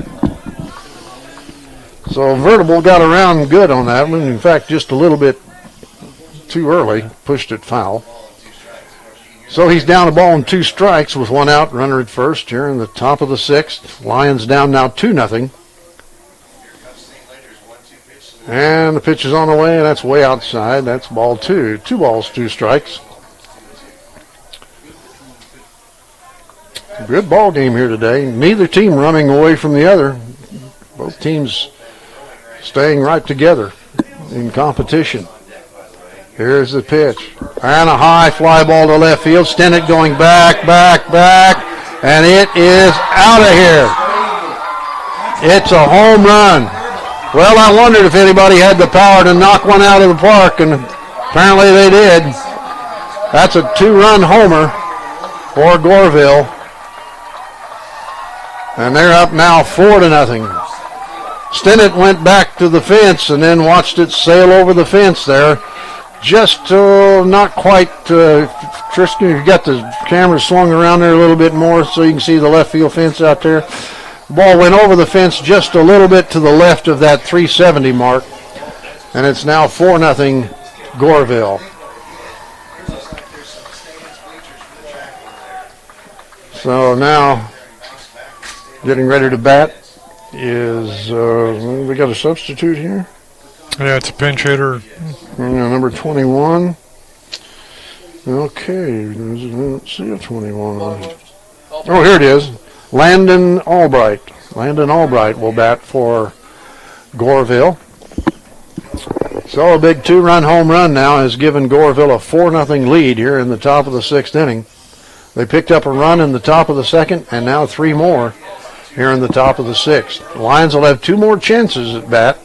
So Vertable got around good on that one. In fact, just a little bit too early, pushed it foul. So he's down a ball and 2 strikes with 1 out, runner at first here in the top of the 6th. Lions down now 2-0. And the pitch is on the way, and that's way outside. That's ball 2. 2 balls, 2 strikes. Good ball game here today. Neither team running away from the other. Both teams staying right together in competition. Here's the pitch. And a high fly ball to left field. Stennett going back, and it is out of here. It's a home run. Well, I wondered if anybody had the power to knock one out of the park, and apparently they did. That's a 2-run homer for Goreville. And they're up now 4-0. Stennett went back to the fence and then watched it sail over the fence there. Just not quite, Tristan, you got the camera swung around there a little bit more so you can see the left field fence out there. Ball went over the fence just a little bit to the left of that 370 mark, and it's now 4-0 Goreville. So now, getting ready to bat is, we got a substitute here? Yeah, it's a pinch hitter. Number 21. Okay, I don't see a 21 on it. Oh, here it is. Landon Albright. Landon Albright will bat for Goreville. So a big 2-run home run now has given Goreville a 4-0 lead here in the top of the 6th inning. They picked up a run in the top of the 2nd and now 3 more here in the top of the 6th. The Lions will have 2 more chances at bat.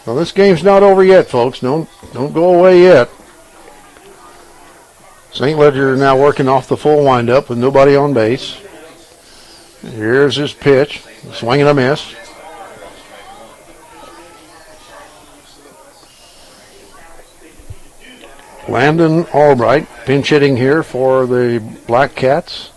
Well, this game's not over yet, folks. Don't go away yet. St. Ledger now working off the full windup with nobody on base. Here's his pitch. Swing and a miss. Landon Albright pinch hitting here for the Black Cats.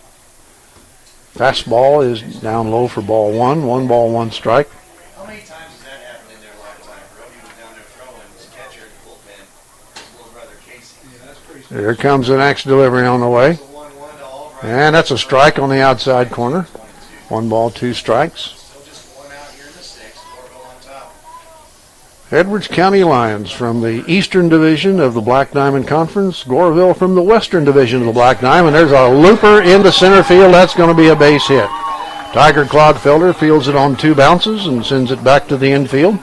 Fastball is down low for ball 1. 1 ball, 1 strike. How many times has that happened in their lifetime? Brody was down there throwing, his catcher at the bullpen, his little brother Casey. Yeah, that's pretty special. Here comes the next delivery on the way. And that's a strike on the outside corner. 1 ball, 2 strikes. Still just 1 out here in the 6th. Goreville on top. Edwards County Lions from the Eastern Division of the Black Diamond Conference. Goreville from the Western Division of the Black Diamond. There's a looper into center field. That's going to be a base hit. Tyger Clodfelter fields it on 2 bounces and sends it back to the infield.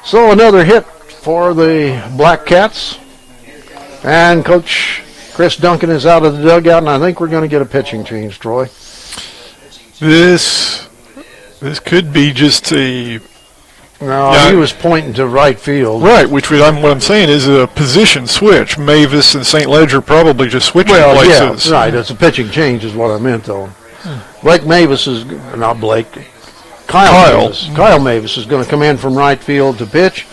So another hit for the Black Cats. And Coach Chris Duncan is out of the dugout, and I think we're going to get a pitching change, Troy. This could be just a... No, he was pointing to right field. Right, which what I'm saying is a position switch. Mewes and St. Ledger probably just switching places. Yeah, right. It's a pitching change is what I meant, though. Blake Mewes is... Not Blake. Kyle. Kyle Mewes is going to come in from right field to pitch,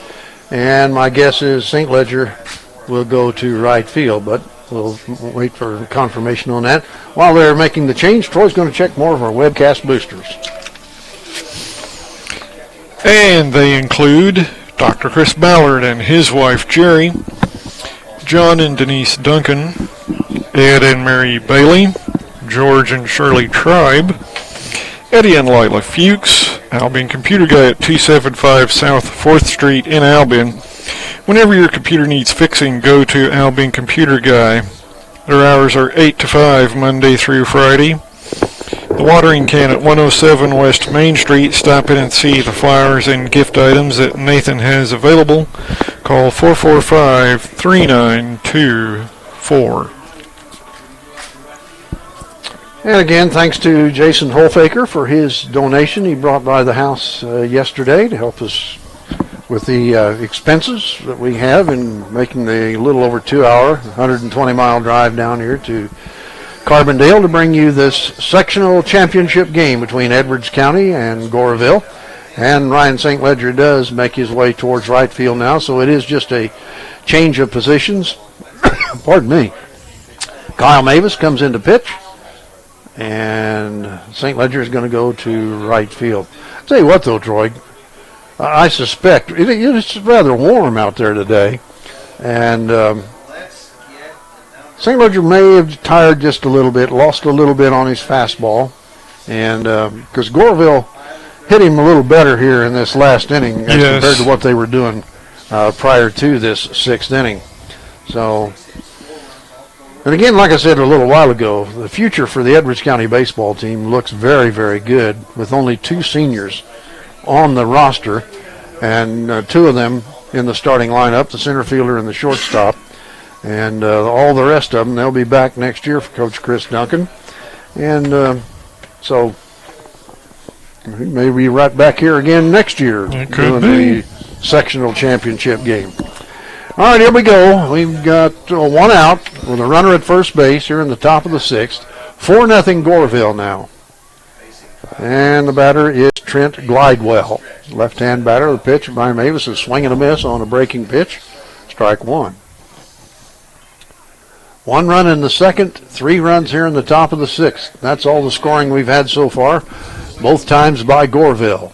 and my guess is St. Ledger will go to right field, but we'll wait for confirmation on that. While they're making the change, Troy's going to check more of our webcast boosters. And they include Dr. Chris Ballard and his wife Jerry, John and Denise Duncan, Ed and Mary Bailey, George and Shirley Tribe, Eddie and Lila Fuchs, Albion Computer Guy at 275 South 4th Street in Albion. Whenever your computer needs fixing, go to Albion Computer Guy. Their hours are 8 to 5 Monday through Friday. The watering can at 107 West Main Street. Stop in and see the flowers and gift items that Nathan has available. Call 445-3924. And again, thanks to Jason Holfaker for his donation he brought by the house yesterday to help us with the expenses that we have in making the little over 2-hour, 120-mile drive down here to Carbondale to bring you this sectional championship game between Edwards County and Goreville. And Ryan St. Ledger does make his way towards right field now, so it is just a change of positions. Pardon me. Kyle Mewes comes in to pitch, and St. Ledger is going to go to right field. I'll tell you what, though, Troy, I suspect it's rather warm out there today, and St. Ledger may have tired just a little bit, lost a little bit on his fastball, and because Goreville hit him a little better here in this last inning as compared to what they were doing prior to this 6th inning. So, and again, like I said a little while ago, the future for the Edwards County baseball team looks very, very good with only 2 seniors on the roster, and 2 of them in the starting lineup, the center fielder and the shortstop. And all the rest of them, they'll be back next year for Coach Chris Duncan. And so he may be right back here again next year doing the sectional championship game. All right, here we go. We've got 1 out with a runner at first base here in the top of the 6th. 4-0 Goreville now. And the batter is Trent Glidewell. Left-hand batter. The pitch by Mewes is swing and a miss on a breaking pitch. Strike 1. 1 run in the 2nd, 3 runs here in the top of the 6th. That's all the scoring we've had so far, both times by Goreville.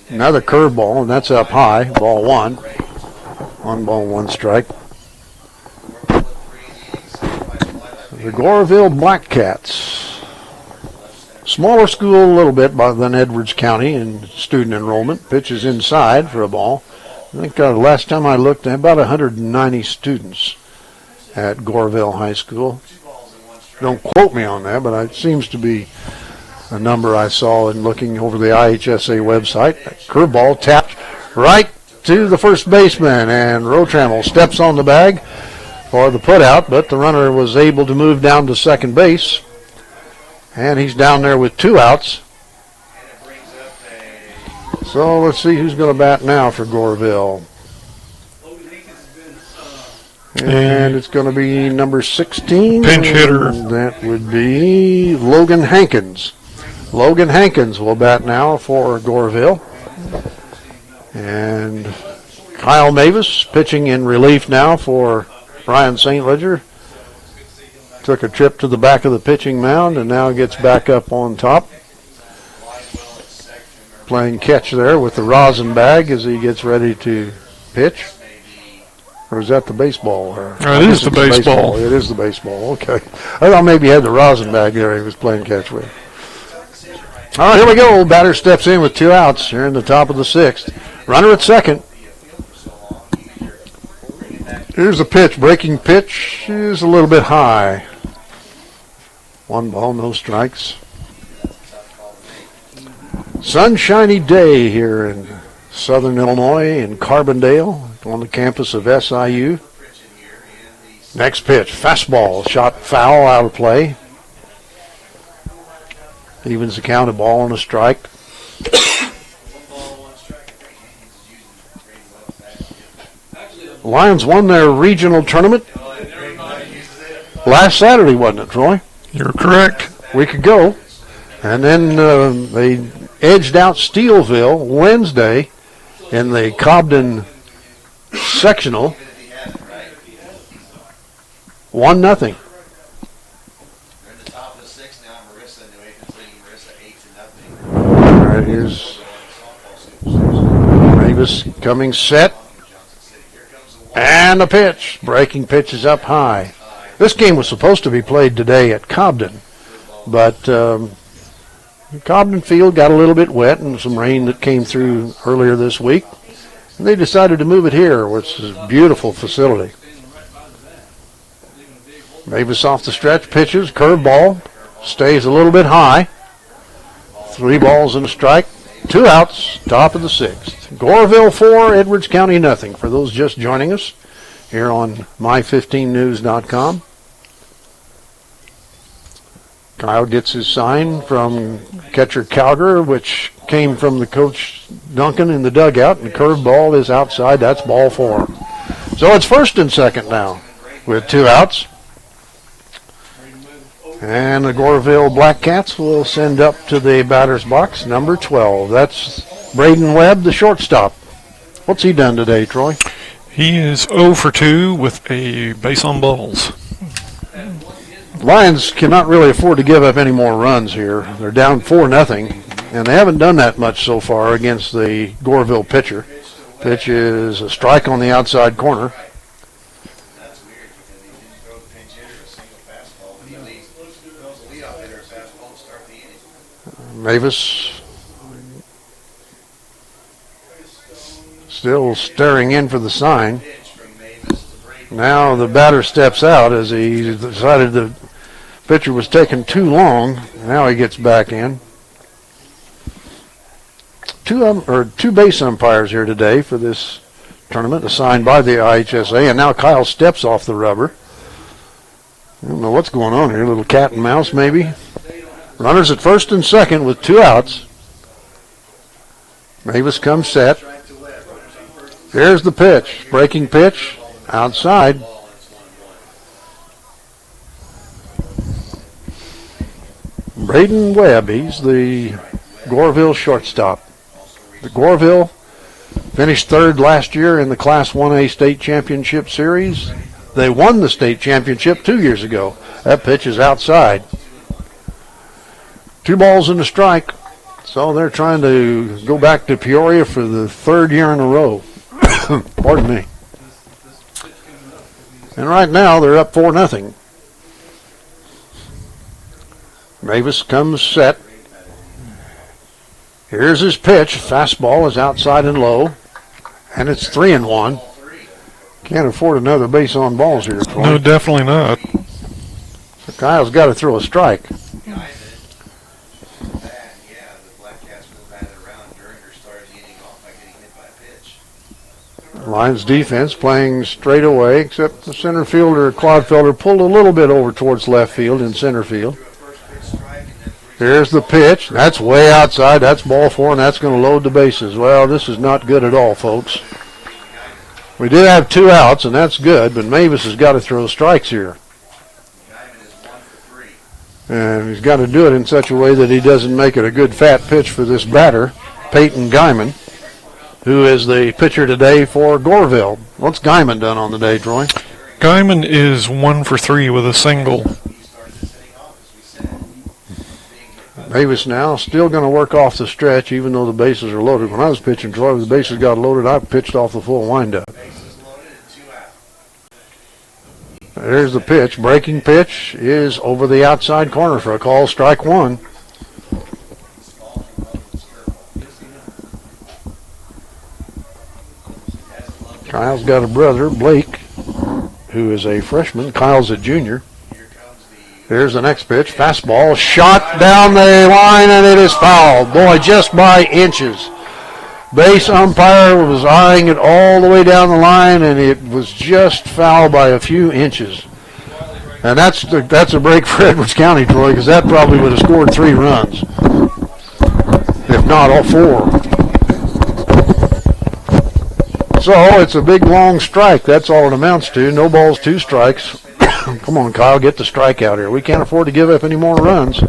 Another curveball, and that's up high, ball 1. 1 ball, 1 strike. The Goreville Black Cats. Smaller school a little bit than Edwards County in student enrollment. Pitches inside for a ball. I think last time I looked, about 190 students at Goreville High School. Don't quote me on that, but it seems to be a number I saw in looking over the IHSA website. Curveball tapped right to the first baseman, and Rotramel steps on the bag for the putout, but the runner was able to move down to second base, and he's down there with 2 outs. So let's see who's going to bat now for Goreville. And it's going to be number 16. Pinch hitter. That would be Logan Hankins. Logan Hankins will bat now for Goreville. And Kyle Mewes pitching in relief now for Ryan St. Ledger. Took a trip to the back of the pitching mound and now gets back up on top. Playing catch there with the rosin bag as he gets ready to pitch. Or is that the baseball? It is the baseball. It is the baseball. Okay. I thought maybe he had the rosin bag there he was playing catch with. All right, here we go. Batter steps in with 2 outs here in the top of the 6th. Runner at second. Here's the pitch. Breaking pitch is a little bit high. 1 ball, no strikes. Sunshiny day here in Southern Illinois in Carbondale on the campus of SIU. Next pitch, fastball, shot foul, out of play. Evens the count, a ball and a strike. Lions won their regional tournament last Saturday, wasn't it, Troy? You're correct. A week ago. And then they edged out Steelville Wednesday in the Camden Sectional. 1-0. They're in the top of the sixth now. Marissa, New Agents leading Marissa 8-0. All right, here's Mavis coming set. And a pitch. Breaking pitch is up high. This game was supposed to be played today at Cobden, but Cobden field got a little bit wet and some rain that came through earlier this week. And they decided to move it here, which is a beautiful facility. Mavis off the stretch, pitches, curveball, stays a little bit high. 3 balls and a strike, 2 outs, top of the 6th. Goreville 4, Edwards County nothing. For those just joining us here on my15news.com. Kyle gets his sign from catcher Cowger, which came from the coach Duncan in the dugout, and the curveball is outside. That's ball 4. So it's first and second now with 2 outs. And the Goreville Black Cats will send up to the batter's box, number 12. That's Braden Webb, the shortstop. What's he done today, Troy? He is 0 for 2 with a base on balls. Lions cannot really afford to give up any more runs here. They're down 4-0, and they haven't done that much so far against the Goreville pitcher. Pitch is a strike on the outside corner. That's weird because he didn't throw the pinch hitter a single fastball, but he throws a leadoff hitter a fastball to start the inning. Mavis still staring in for the sign. Pitch from Mavis to Braden. Now the batter steps out as he decided the pitcher was taking too long. Now he gets back in. Two base umpires here today for this tournament assigned by the IHSA, and now Kyle steps off the rubber. I don't know what's going on here, a little cat and mouse maybe. Runners at first and second with 2 outs. Mavis comes set. Here's the pitch, breaking pitch, outside. Braden Webb, he's the Goreville shortstop. The Goreville finished 3rd last year in the Class 1A State Championship Series. They won the state championship 2 years ago. That pitch is outside. 2 balls and a strike. So they're trying to go back to Peoria for the 3rd year in a row. Pardon me. And right now they're up 4-0. Mavis comes set. Here's his pitch. Fastball is outside and low. And it's 3-1. Can't afford another base on balls here, Troy. No, definitely not. So Kyle's got to throw a strike. Lions defense playing straight away, except the center fielder, Clodfelter, pulled a little bit over towards left field in center field. Here's the pitch. That's way outside. That's ball 4, and that's going to load the bases. Well, this is not good at all, folks. We did have 2 outs, and that's good, but Mavis has got to throw strikes here. And he's got to do it in such a way that he doesn't make it a good fat pitch for this batter, Peyton Guyman, who is the pitcher today for Goreville. What's Guyman done on the day, Troy? Guyman is 1 for 3 with a single. Mavis now still going to work off the stretch, even though the bases are loaded. When I was pitching, Troy, the bases got loaded, I pitched off the full windup. There's the pitch. Breaking pitch is over the outside corner for a call, strike 1. Kyle's got a brother, Blake, who is a freshman. Kyle's a junior. Here's the next pitch. Fastball shot down the line, and it is foul. Boy, just by inches. Base umpire was eyeing it all the way down the line, and it was just foul by a few inches. And that's a break for Edwards County, Troy, because that probably would have scored 3 runs, if not all 4. So it's a big, long strike. That's all it amounts to. No balls, 2 strikes. Come on, Kyle, get the strike out here. We can't afford to give up any more runs.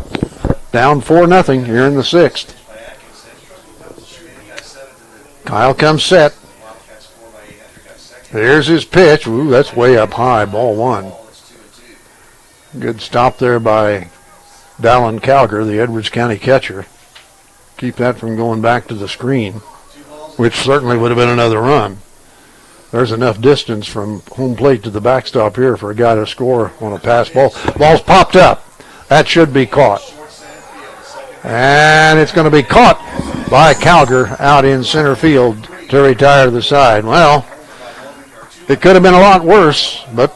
Down 4-0 here in the 6th. Kyle comes set. Wildcats 4 by 8 after got second. Here's his pitch. Ooh, that's way up high. Ball one. It's 2-2. Good stop there by Dallan Cowger, the Edwards County catcher. Keep that from going back to the screen, which certainly would have been another run. There's enough distance from home plate to the backstop here for a guy to score on a pass ball. Ball's popped up. That should be caught. And it's going to be caught by Cowger out in center field to retire to the side. Well, it could have been a lot worse, but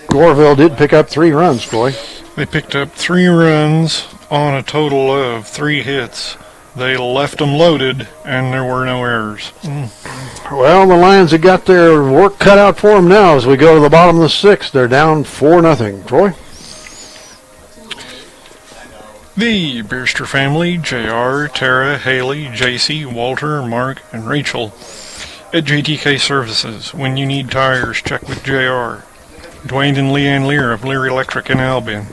Goreville did pick up 3 runs, Troy. They picked up 3 runs on a total of 3 hits. They left them loaded, and there were no errors. Well, the Lions have got their work cut out for them now as we go to the bottom of the 6th. They're down 4-0. Troy? The Beerster family, J.R., Tara, Haley, J.C., Walter, Mark, and Rachel at JTK Services. When you need tires, check with J.R. Dwayne and Leanne Lear of Lear Electric in Albion.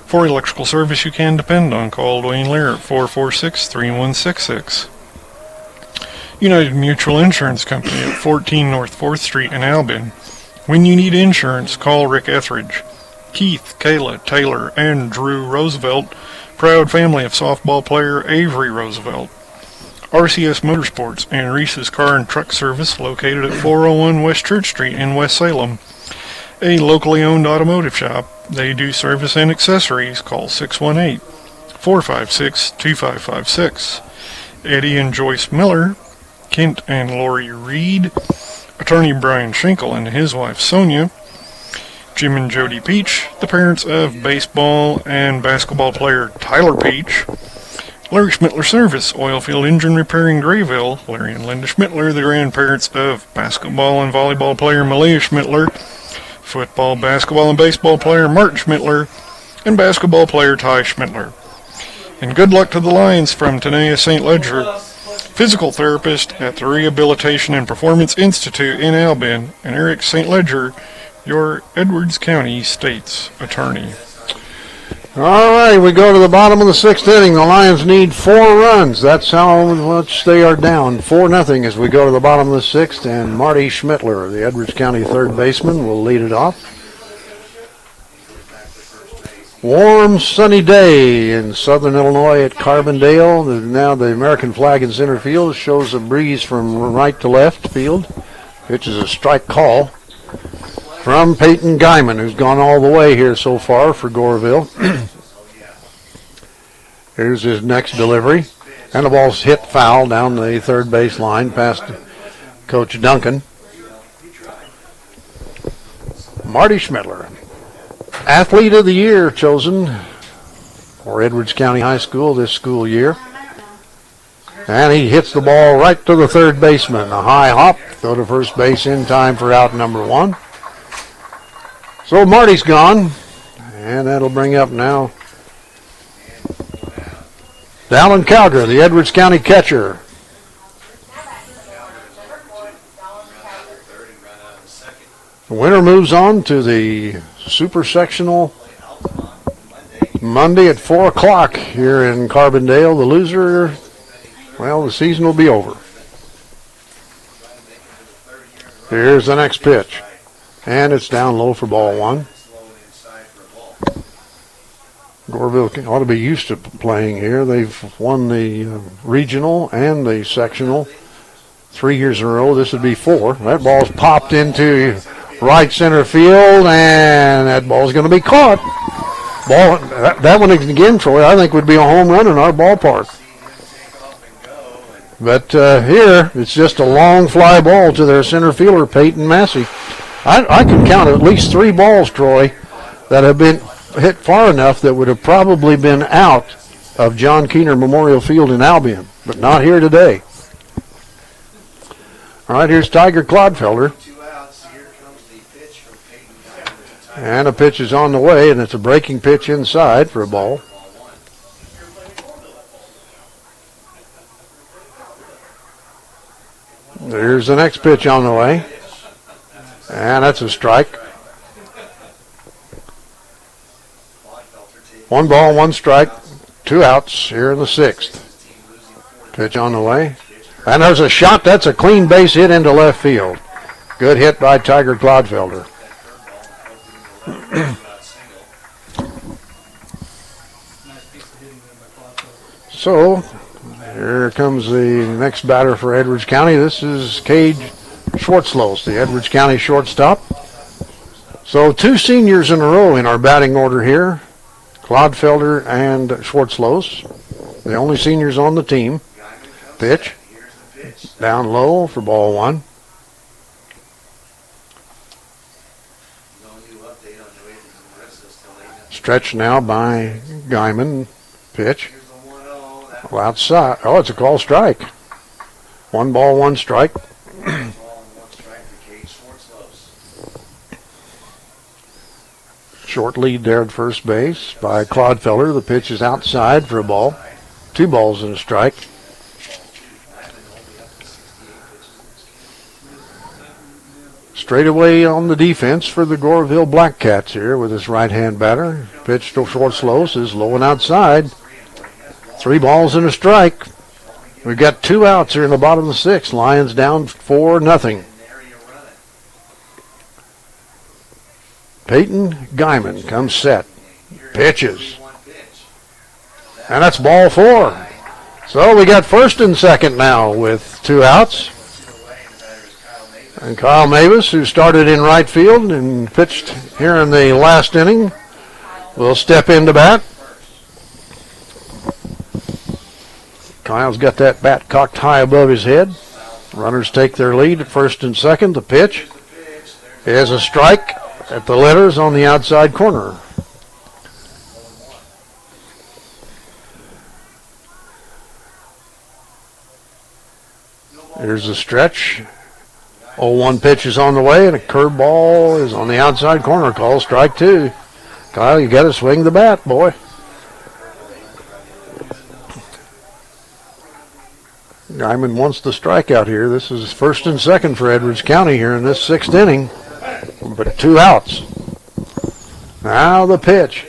For electrical service you can depend on, call Dwayne Lear at 446-3166. United Mutual Insurance Company at 14 North 4th Street in Albion. When you need insurance, call Rick Etheridge. Keith, Kayla, Taylor, and Drew Roosevelt, proud family of softball player Avery Roosevelt. RCS Motorsports and Reese's Car and Truck Service located at 401 West Church Street in West Salem. A locally owned automotive shop. They do service and accessories. Call 618-456-2556. Eddie and Joyce Miller, Kent and Lori Reed, attorney Brian Schenkel and his wife Sonia, Jim and Jody Peach, the parents of baseball and basketball player Tyler Peach, Larry Schmittler Service, oilfield engine repair in Goreville, Larry and Linda Schmittler, the grandparents of basketball and volleyball player Malia Schmittler, football, basketball, and baseball player Martin Schmittler, and basketball player Ty Schmittler. And good luck to the Lions from Tanea St. Ledger, physical therapist at the Rehabilitation and Performance Institute in Albion, and Eric St. Ledger, your Edwards County State's attorney. All right, we go to the bottom of the 6th inning. The Lions need 4 runs. That's how much they are down, 4-0 as we go to the bottom of the 6th. And Marty Schmittler, the Edwards County third baseman, will lead it off. Warm, sunny day in southern Illinois at Carbondale. Now the American flag in center field shows a breeze from right to left field. Pitch is a strike call from Peyton Guyman, who's gone all the way here so far for Goreville. Here's his next delivery. And the ball's hit foul down the third base line past Coach Duncan. Marty Schmittler, Athlete of the Year chosen for Edwards County High School this school year. And he hits the ball right to the third baseman. A high hop, go to first base in time for out number 1. So Marty's gone, and that'll bring up now Dallan Cowger, the Edwards County catcher. The winner moves on to the Super Sectional Monday at 4 o'clock here in Carbondale. The loser, well, the season will be over. Here's the next pitch. And it's down low for ball 1. Goreville ought to be used to playing here. They've won the regional and the sectional 3 years in a row. This would be 4. That ball's popped into right center field, and that ball's going to be caught. That one again, Troy, I think would be a home run in our ballpark. But here, it's just a long fly ball to their center fielder, Peyton Massey. I can count at least 3 balls, Troy, that have been hit far enough that would have probably been out of John Keener Memorial Field in Albion, but not here today. All right, here's Tyger Clodfelter. And a pitch is on the way, and it's a breaking pitch inside for a ball. There's the next pitch on the way. And that's a strike. 1 ball, 1 strike, 2 outs here in the 6th. Pitch on the way. And there's a shot. That's a clean base hit into left field. Good hit by Tyger Clodfelter. So, here comes the next batter for Edwards County. This is Cade Schwartslose, the Edwards County shortstop. So 2 seniors in a row in our batting order here. Clodfelter and Schwartslose, the only seniors on the team. Pitch. Down low for ball 1. Stretch now by Guyman. Pitch. Well, outside. Oh, it's a call strike. 1 ball, 1 strike. Short lead there at first base by Clodfelter. The pitch is outside for a ball. 2 balls and a strike. Straight away on the defense for the Goreville Black Cats here with his right-hand batter. Pitch to Schwartslose is low and outside. 3 balls and a strike. We've got 2 outs here in the bottom of the 6th. Lions down 4-0. Peyton Guyman comes set. Pitches. And that's ball 4. So we got first and second now with 2 outs. And Kyle Mewes, who started in right field and pitched here in the last inning, will step into bat. Kyle's got that bat cocked high above his head. Runners take their lead at first and second. The pitch is a strike at the letters on the outside corner. Here's the stretch. 0-1 pitch is on the way, and a curveball is on the outside corner. Call strike 2. Kyle, you got to swing the bat, boy. Guyman wants the strikeout here. This is first and second for Edwards County here in this 6th inning, but 2 outs. Now the pitch,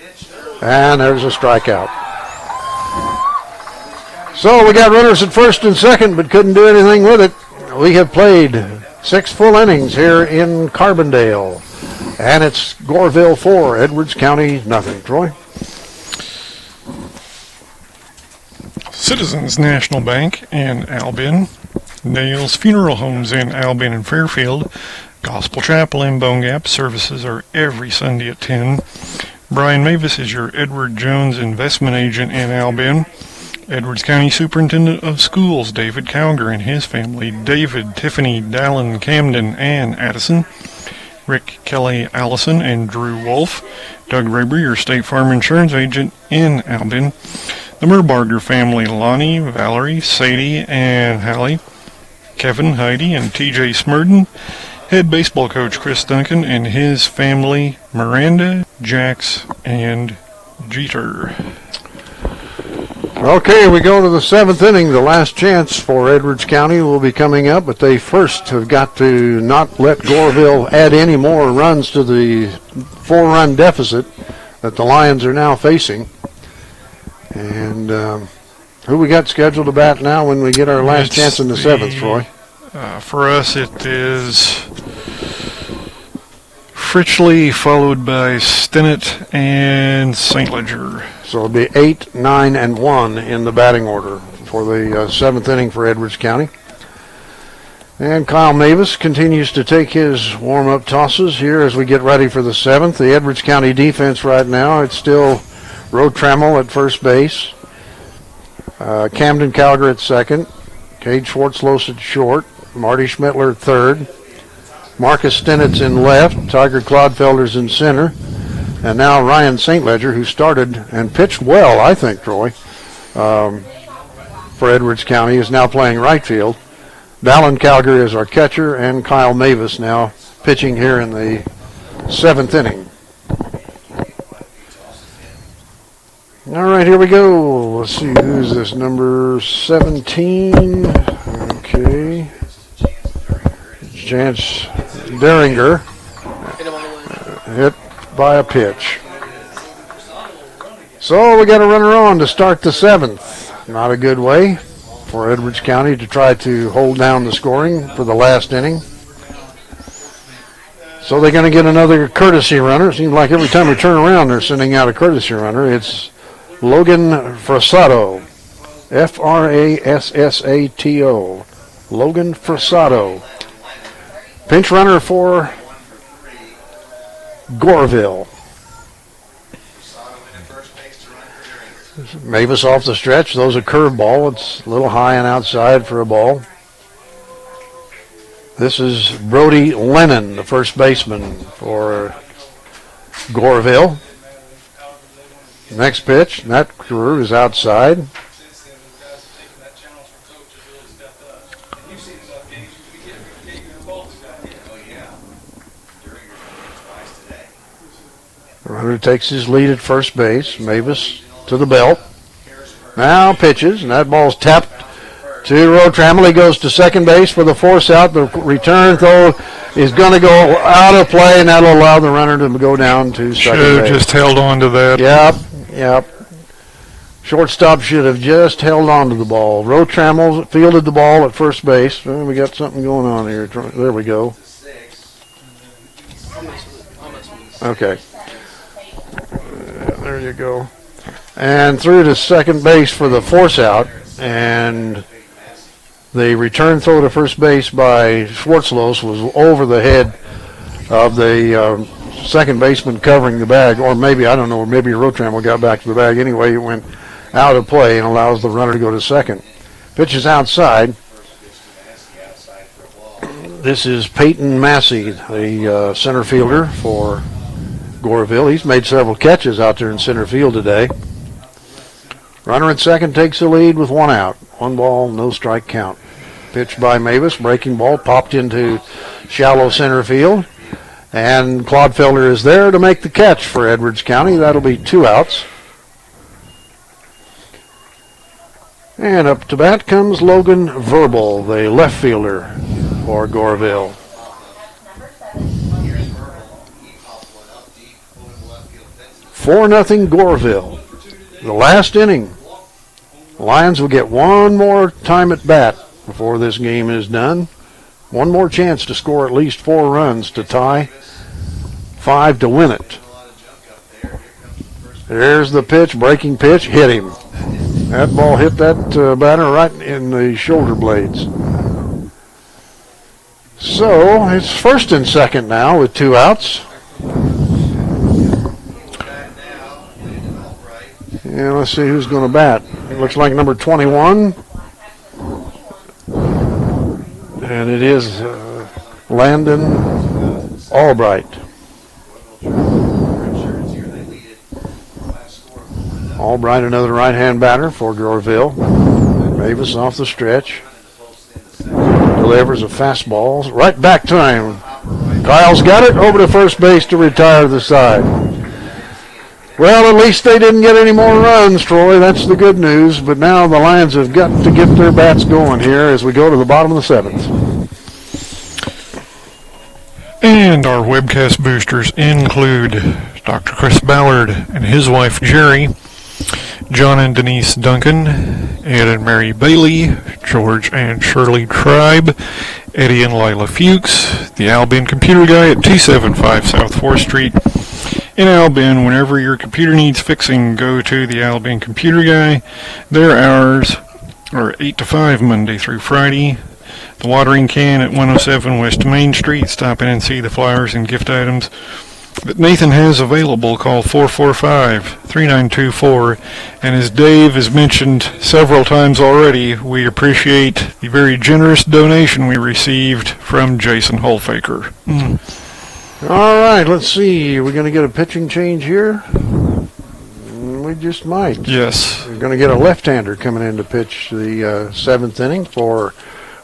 and there's a strikeout. So we got runners at first and second, but couldn't do anything with it. We have played 6 full innings here in Carbondale, and it's Goreville 4, Edwards County nothing. Troy? Citizens National Bank in Albion, Nails Funeral Homes in Albion and Fairfield, Gospel Chapel in Bone Gap. Services are every Sunday at 10. Brian Mavis is your Edward Jones investment agent in Albion. Edwards County Superintendent of Schools, David Cowger and his family, David, Tiffany, Dallan, Camden, and Addison. Rick, Kelly, Allison, and Drew Wolf. Doug Raber, your State Farm Insurance agent in Albion. The Murbarger family, Lonnie, Valerie, Sadie, and Hallie. Kevin, Heidi, and TJ Smurden. Head baseball coach Chris Duncan and his family, Miranda, Jax, and Jeter. Okay, we go to the 7th inning. The last chance for Edwards County will be coming up, but they first have got to not let Goreville add any more runs to the 4-run deficit that the Lions are now facing. And who we got scheduled to bat now when we get our last chance in the 7th, Troy? For us, it is Fritchley, followed by Stennett and St. Ledger. So it'll be 8, 9, and 1 in the batting order for the 7th inning for Edwards County. And Kyle Mavis continues to take his warm-up tosses here as we get ready for the 7th. The Edwards County defense right now, it's still Rotramel at first base, Camden Cowger at second, Cade Schwartslose at short, Marty Schmittler at third, Marcus Stennett's in left, Tyger Clodfelter's in center, and now Ryan St. Ledger, who started and pitched well, I think, Troy, for Edwards County, is now playing right field. Dallan Cowger is our catcher, and Kyle Mavis now pitching here in the 7th inning. All right, here we go. Let's see, who's this, number 17? Okay. Chance Deringer. Hit by a pitch. So we got a runner on to start the 7th. Not a good way for Edwards County to try to hold down the scoring for the last inning. So they're going to get another courtesy runner. It seems like every time we turn around, they're sending out a courtesy runner. It's Logan Frasato, Frassato, Logan Frasato. Pinch runner for Goreville. Mewes off the stretch. Those a curveball. It's a little high and outside for a ball. This is Brody Lennon, the first baseman for Goreville. Next pitch, that crew is outside. The runner takes his lead at first base. Mewes to the belt. Now pitches, and that ball's tapped to Rotramel. He goes to second base for the force out. The return throw is going to go out of play, and that'll allow the runner to go down to second base. Should have just held on to that. Yep. Shortstop should have just held on to the ball. Rotramel fielded the ball at first base. Well, we got something going on here. There we go. Okay. There you go. And through to second base for the force out, and the return throw to first base by Schwartslose was over the head of the second baseman covering the bag, or maybe, I don't know, maybe Rotramel got back to the bag. Anyway, it went out of play and allows the runner to go to second. Pitch is outside. This is Peyton Massey, the center fielder for Goreville. He's made several catches out there in center field today. Runner at second takes the lead with one out. 1 ball, no strike count. Pitch by Mewes, breaking ball, popped into shallow center field. And Clodfelter is there to make the catch for Edwards County. That'll be 2 outs. And up to bat comes Logan Verbal, the left fielder for Goreville. 4-0 Goreville. The last inning. Lions will get one more time at bat before this game is done. One more chance to score at least 4 runs to tie, 5 to win it. There's the pitch, breaking pitch, hit him. That ball hit that batter right in the shoulder blades. So it's first and second now with 2 outs. And let's see who's going to bat. It looks like number 21. And it is Landon Albright. Albright, another right-hand batter for Goreville. Mewes off the stretch. Delivers a fastball. Right back to him. Kyle's got it over to first base to retire the side. Well, at least they didn't get any more runs, Troy. That's the good news. But now the Lions have got to get their bats going here as we go to the bottom of the 7th. And our webcast boosters include Dr. Chris Ballard and his wife Jerry, John and Denise Duncan, Ed and Mary Bailey, George and Shirley Tribe, Eddie and Lila Fuchs, the Albion Computer Guy at 275 South 4th Street in Albion. Whenever your computer needs fixing, go to the Albion Computer Guy. Their hours are 8 to 5 Monday through Friday. The watering can at 107 West Main Street. Stop in and see the flyers and gift items that Nathan has available. Call 445-3924. And as Dave has mentioned several times already, we appreciate the very generous donation we received from Jason Holfaker. All right, let's see. We're going to get a pitching change here. We just might. Yes. We're going to get a left-hander coming in to pitch the 7th inning for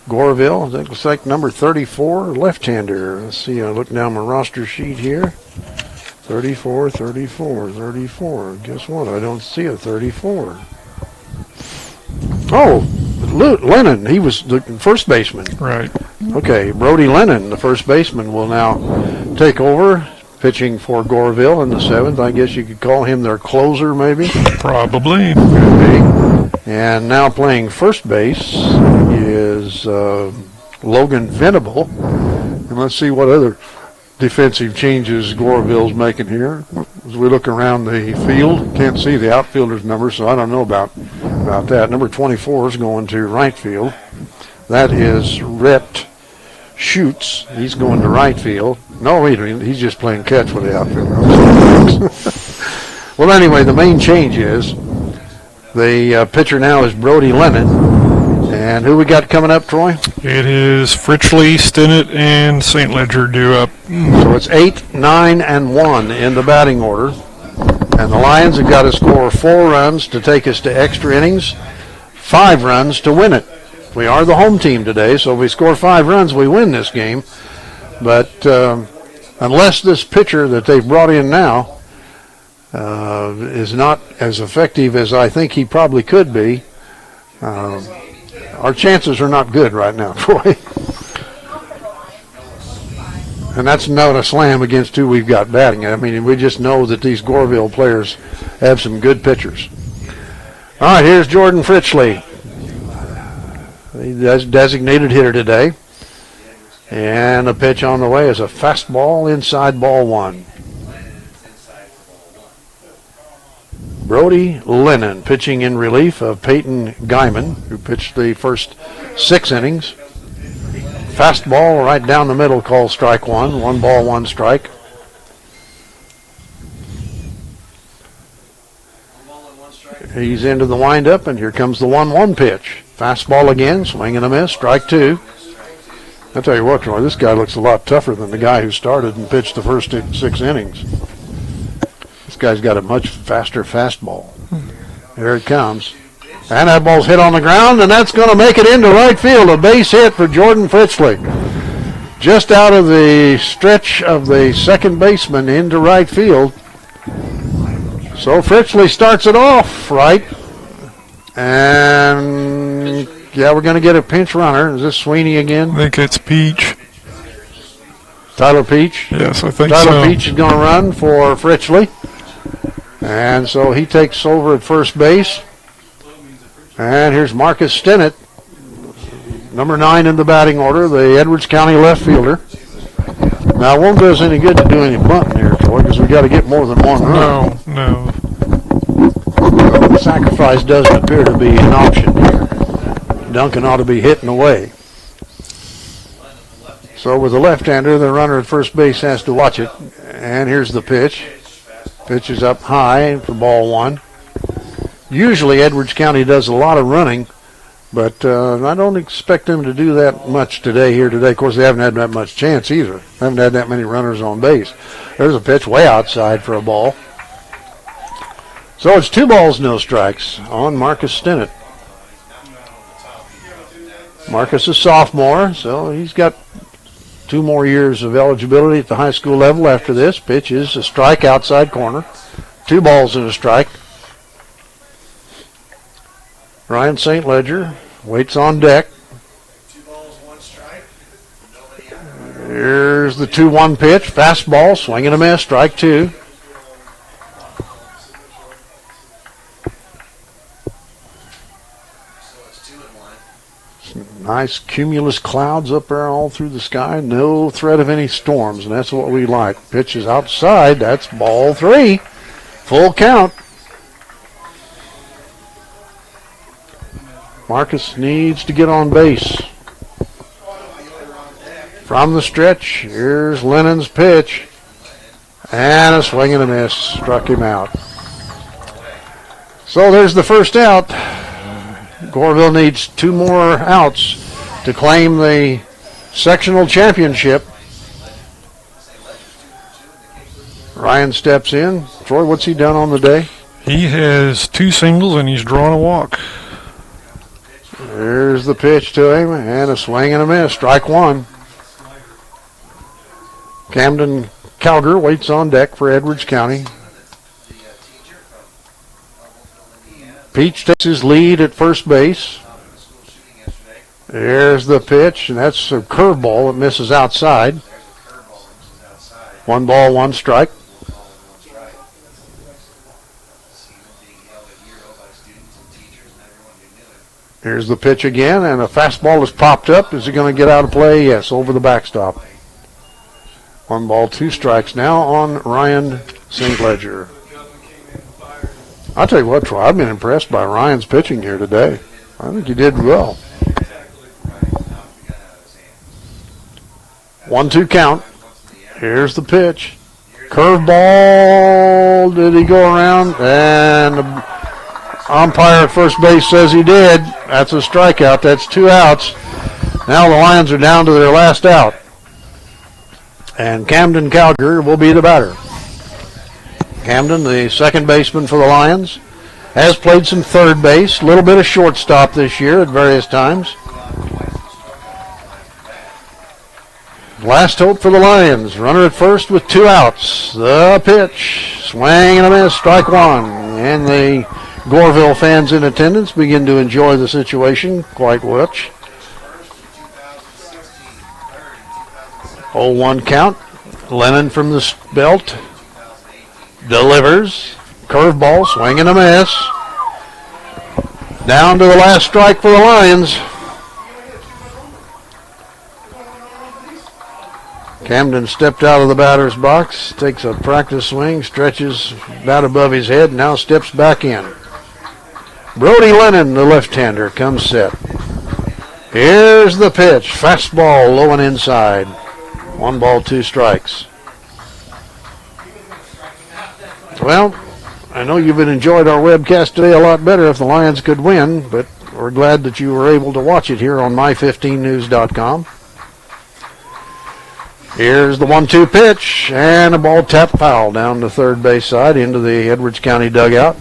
Goreville. That looks like number 34, left-hander. Let's see. I look down my roster sheet here. 34. Guess what? I don't see a 34. Oh, Lennon. He was the first baseman. Right. Okay, Brody Lennon, the first baseman, will now take over, pitching for Goreville in the 7th. I guess you could call him their closer, maybe. Probably. Could be. And now playing first base is Logan Venable. And let's see what other defensive changes Goreville's making here. As we look around the field, can't see the outfielder's number, so I don't know about that. Number 24 is going to right field. That is Rhett Schutz. He's going to right field. No, he's just playing catch with the outfielder. Well, anyway, the main change is the pitcher now is Brody Lennon. And who we got coming up, Troy? It is Fritchley, Stennett, and St. Ledger due up. So it's 8, 9, and 1 in the batting order. And the Lions have got to score 4 runs to take us to extra innings, 5 runs to win it. We are the home team today, so if we score 5 runs, we win this game. But unless this pitcher that they've brought in now is not as effective as I think he probably could be, our chances are not good right now, Troy. And that's not a slam against who we've got batting. I mean, we just know that these Goreville players have some good pitchers. All right, here's Jordan Fritchley. He's designated hitter today. And a pitch on the way is a fastball inside ball 1. Brody Lennon pitching in relief of Peyton Guyman, who pitched the first 6 innings. Fastball right down the middle called strike 1. 1 ball, 1 strike. He's into the windup, and here comes the 1-1 pitch. Fastball again, swing and a miss, strike 2. I tell you what, Troy, this guy looks a lot tougher than the guy who started and pitched the first 6 innings. This guy's got a much faster fastball. There it comes. And that ball's hit on the ground, and that's going to make it into right field. A base hit for Jordan Fritchley. Just out of the stretch of the second baseman into right field. So Fritchley starts it off right. And, yeah, we're going to get a pinch runner. Is this Sweeney again? I think it's Peach. Tyler Peach? Yes, I think Tyler so. Peach is going to run for Fritchley. And so he takes over at first base. And here's Marcus Stennett, number 9 in the batting order, the Edwards County left fielder. Now, it won't do us any good to do any bunting here, Troy, because we got to get more than 1 run. No. Sacrifice doesn't appear to be an option here. Duncan ought to be hitting away. So with the left-hander, the runner at first base has to watch it. And here's the pitch. Pitch is up high for ball 1. Usually Edwards County does a lot of running, but I don't expect them to do that much today. Of course, they haven't had that much chance either. Haven't had that many runners on base. There's a pitch way outside for a ball. So it's 2 balls, no strikes on Marcus Stennett. Marcus is sophomore, so he's got 2 more years of eligibility at the high school level after this. Pitch is a strike outside corner. 2 balls and a strike. Ryan St. Ledger waits on deck. 2 balls, 1 strike. Here's the 2-1 pitch. Fastball, swing and a miss, strike 2. So it's 2-1. Nice cumulus clouds up there all through the sky. No threat of any storms, and that's what we like. Pitch is outside. That's ball 3. Full count. Marcus needs to get on base. From the stretch, here's Lennon's pitch. And a swing and a miss. Struck him out. So there's the first out. Goreville needs 2 more outs to claim the sectional championship. Ryan steps in. Troy, what's he done on the day? He has 2 singles and he's drawn a walk. There's the pitch to him, and a swing and a miss. Strike 1. Camden Cowger waits on deck for Edwards County. Peach takes his lead at first base. There's the pitch, and that's a curveball that misses outside. 1 ball, 1 strike. Here's the pitch again, and a fastball is popped up. Is it going to get out of play? Yes, over the backstop. 1 ball, 2 strikes now on Ryan St. Ledger. I'll tell you what, Troy, I've been impressed by Ryan's pitching here today. I think he did well. 1-2 count. Here's the pitch. Curveball. Did he go around? And the umpire at first base says he did. That's a strikeout. That's 2 outs. Now the Lions are down to their last out. And Camden Cowger will be the batter. Camden, the second baseman for the Lions, has played some third base, a little bit of shortstop this year at various times. Last hope for the Lions. Runner at first with 2 outs. The pitch. Swing and a miss. Strike 1. And the Goreville fans in attendance begin to enjoy the situation quite much. 0-1 count. Lennon from the belt. Delivers. Curveball. Swing and a miss. Down to the last strike for the Lions. Camden stepped out of the batter's box, takes a practice swing, stretches about above his head, now steps back in. Brody Lennon, the left-hander, comes set. Here's the pitch. Fastball low and inside. 1 ball, 2 strikes. Well, I know you've enjoyed our webcast today a lot better if the Lions could win, but we're glad that you were able to watch it here on my15news.com. Here's the 1-2 pitch, and a ball tapped foul down the third base side into the Edwards County dugout.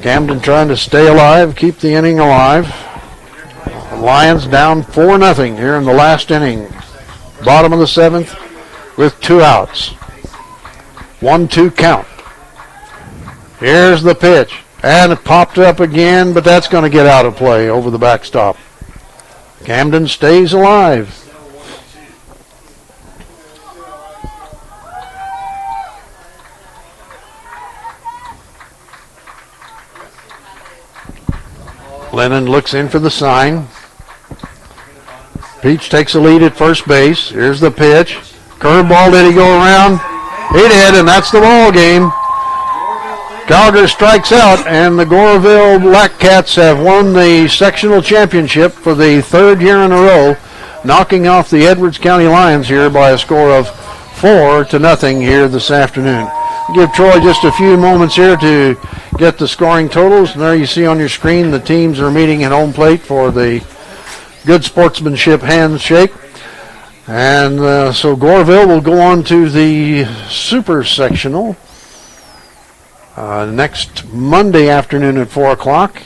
Camden trying to stay alive, keep the inning alive. The Lions down 4-0 here in the last inning. Bottom of the 7th with 2 outs. 1-2 count. Here's the pitch, and it popped up again, but that's going to get out of play over the backstop. Camden stays alive. Lennon looks in for the sign. Peach takes a lead at first base. Here's the pitch. Curveball, did he go around? He did, and that's the ball game. Cowger strikes out, and the Goreville Black Cats have won the sectional championship for the 3rd year in a row, knocking off the Edwards County Lions here by a score of 4-0 here this afternoon. Give Troy just a few moments here to get the scoring totals. And there you see on your screen the teams are meeting at home plate for the good sportsmanship handshake. And so Goreville will go on to the super sectional next Monday afternoon at 4 o'clock.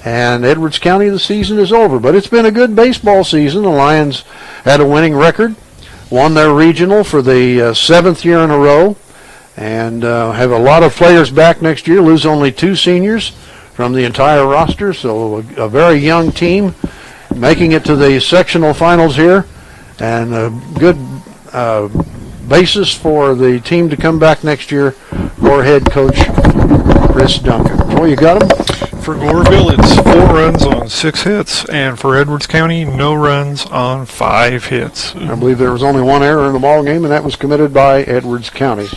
And Edwards County, the season is over. But it's been a good baseball season. The Lions had a winning record, won their regional for the 7th year in a row, and have a lot of players back next year, lose only 2 seniors from the entire roster. So a very young team making it to the sectional finals here, and a good basis for the team to come back next year for head coach Chris Duncan. Oh, you got him? For Goreville, it's 4 runs on 6 hits, and for Edwards County, no runs on 5 hits. I believe there was only 1 error in the ball game, and that was committed by Edwards County.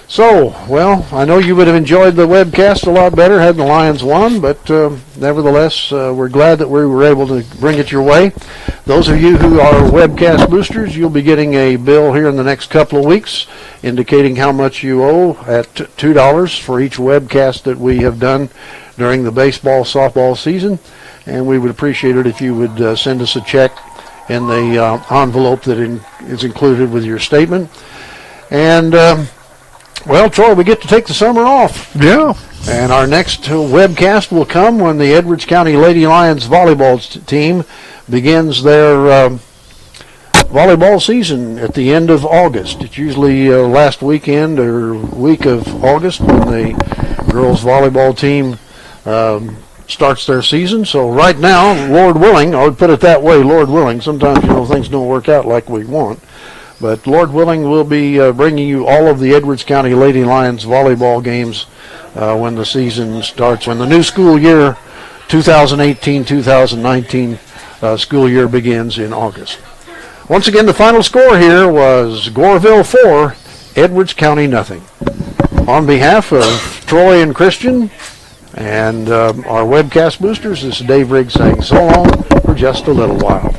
So, well, I know you would have enjoyed the webcast a lot better had the Lions won, but nevertheless, we're glad that we were able to bring it your way. Those of you who are webcast boosters, you'll be getting a bill here in the next couple of weeks indicating how much you owe at $2 for each webcast that we have done during the baseball, softball season. And we would appreciate it if you would send us a check in the envelope that is included with your statement. And well, Troy, we get to take the summer off. Yeah. And our next webcast will come when the Edwards County Lady Lions volleyball team begins their volleyball season at the end of August. It's usually last weekend or week of August when the girls volleyball team starts their season. So right now, Lord willing, I would put it that way, Lord willing, sometimes, things don't work out like we want. But Lord willing, we'll be bringing you all of the Edwards County Lady Lions volleyball games when the season starts, when the new school year, 2018-2019 school year begins in August. Once again, the final score here was Goreville 4, Edwards County nothing. On behalf of Troy and Christian and our webcast boosters, this is Dave Riggs saying so long for just a little while.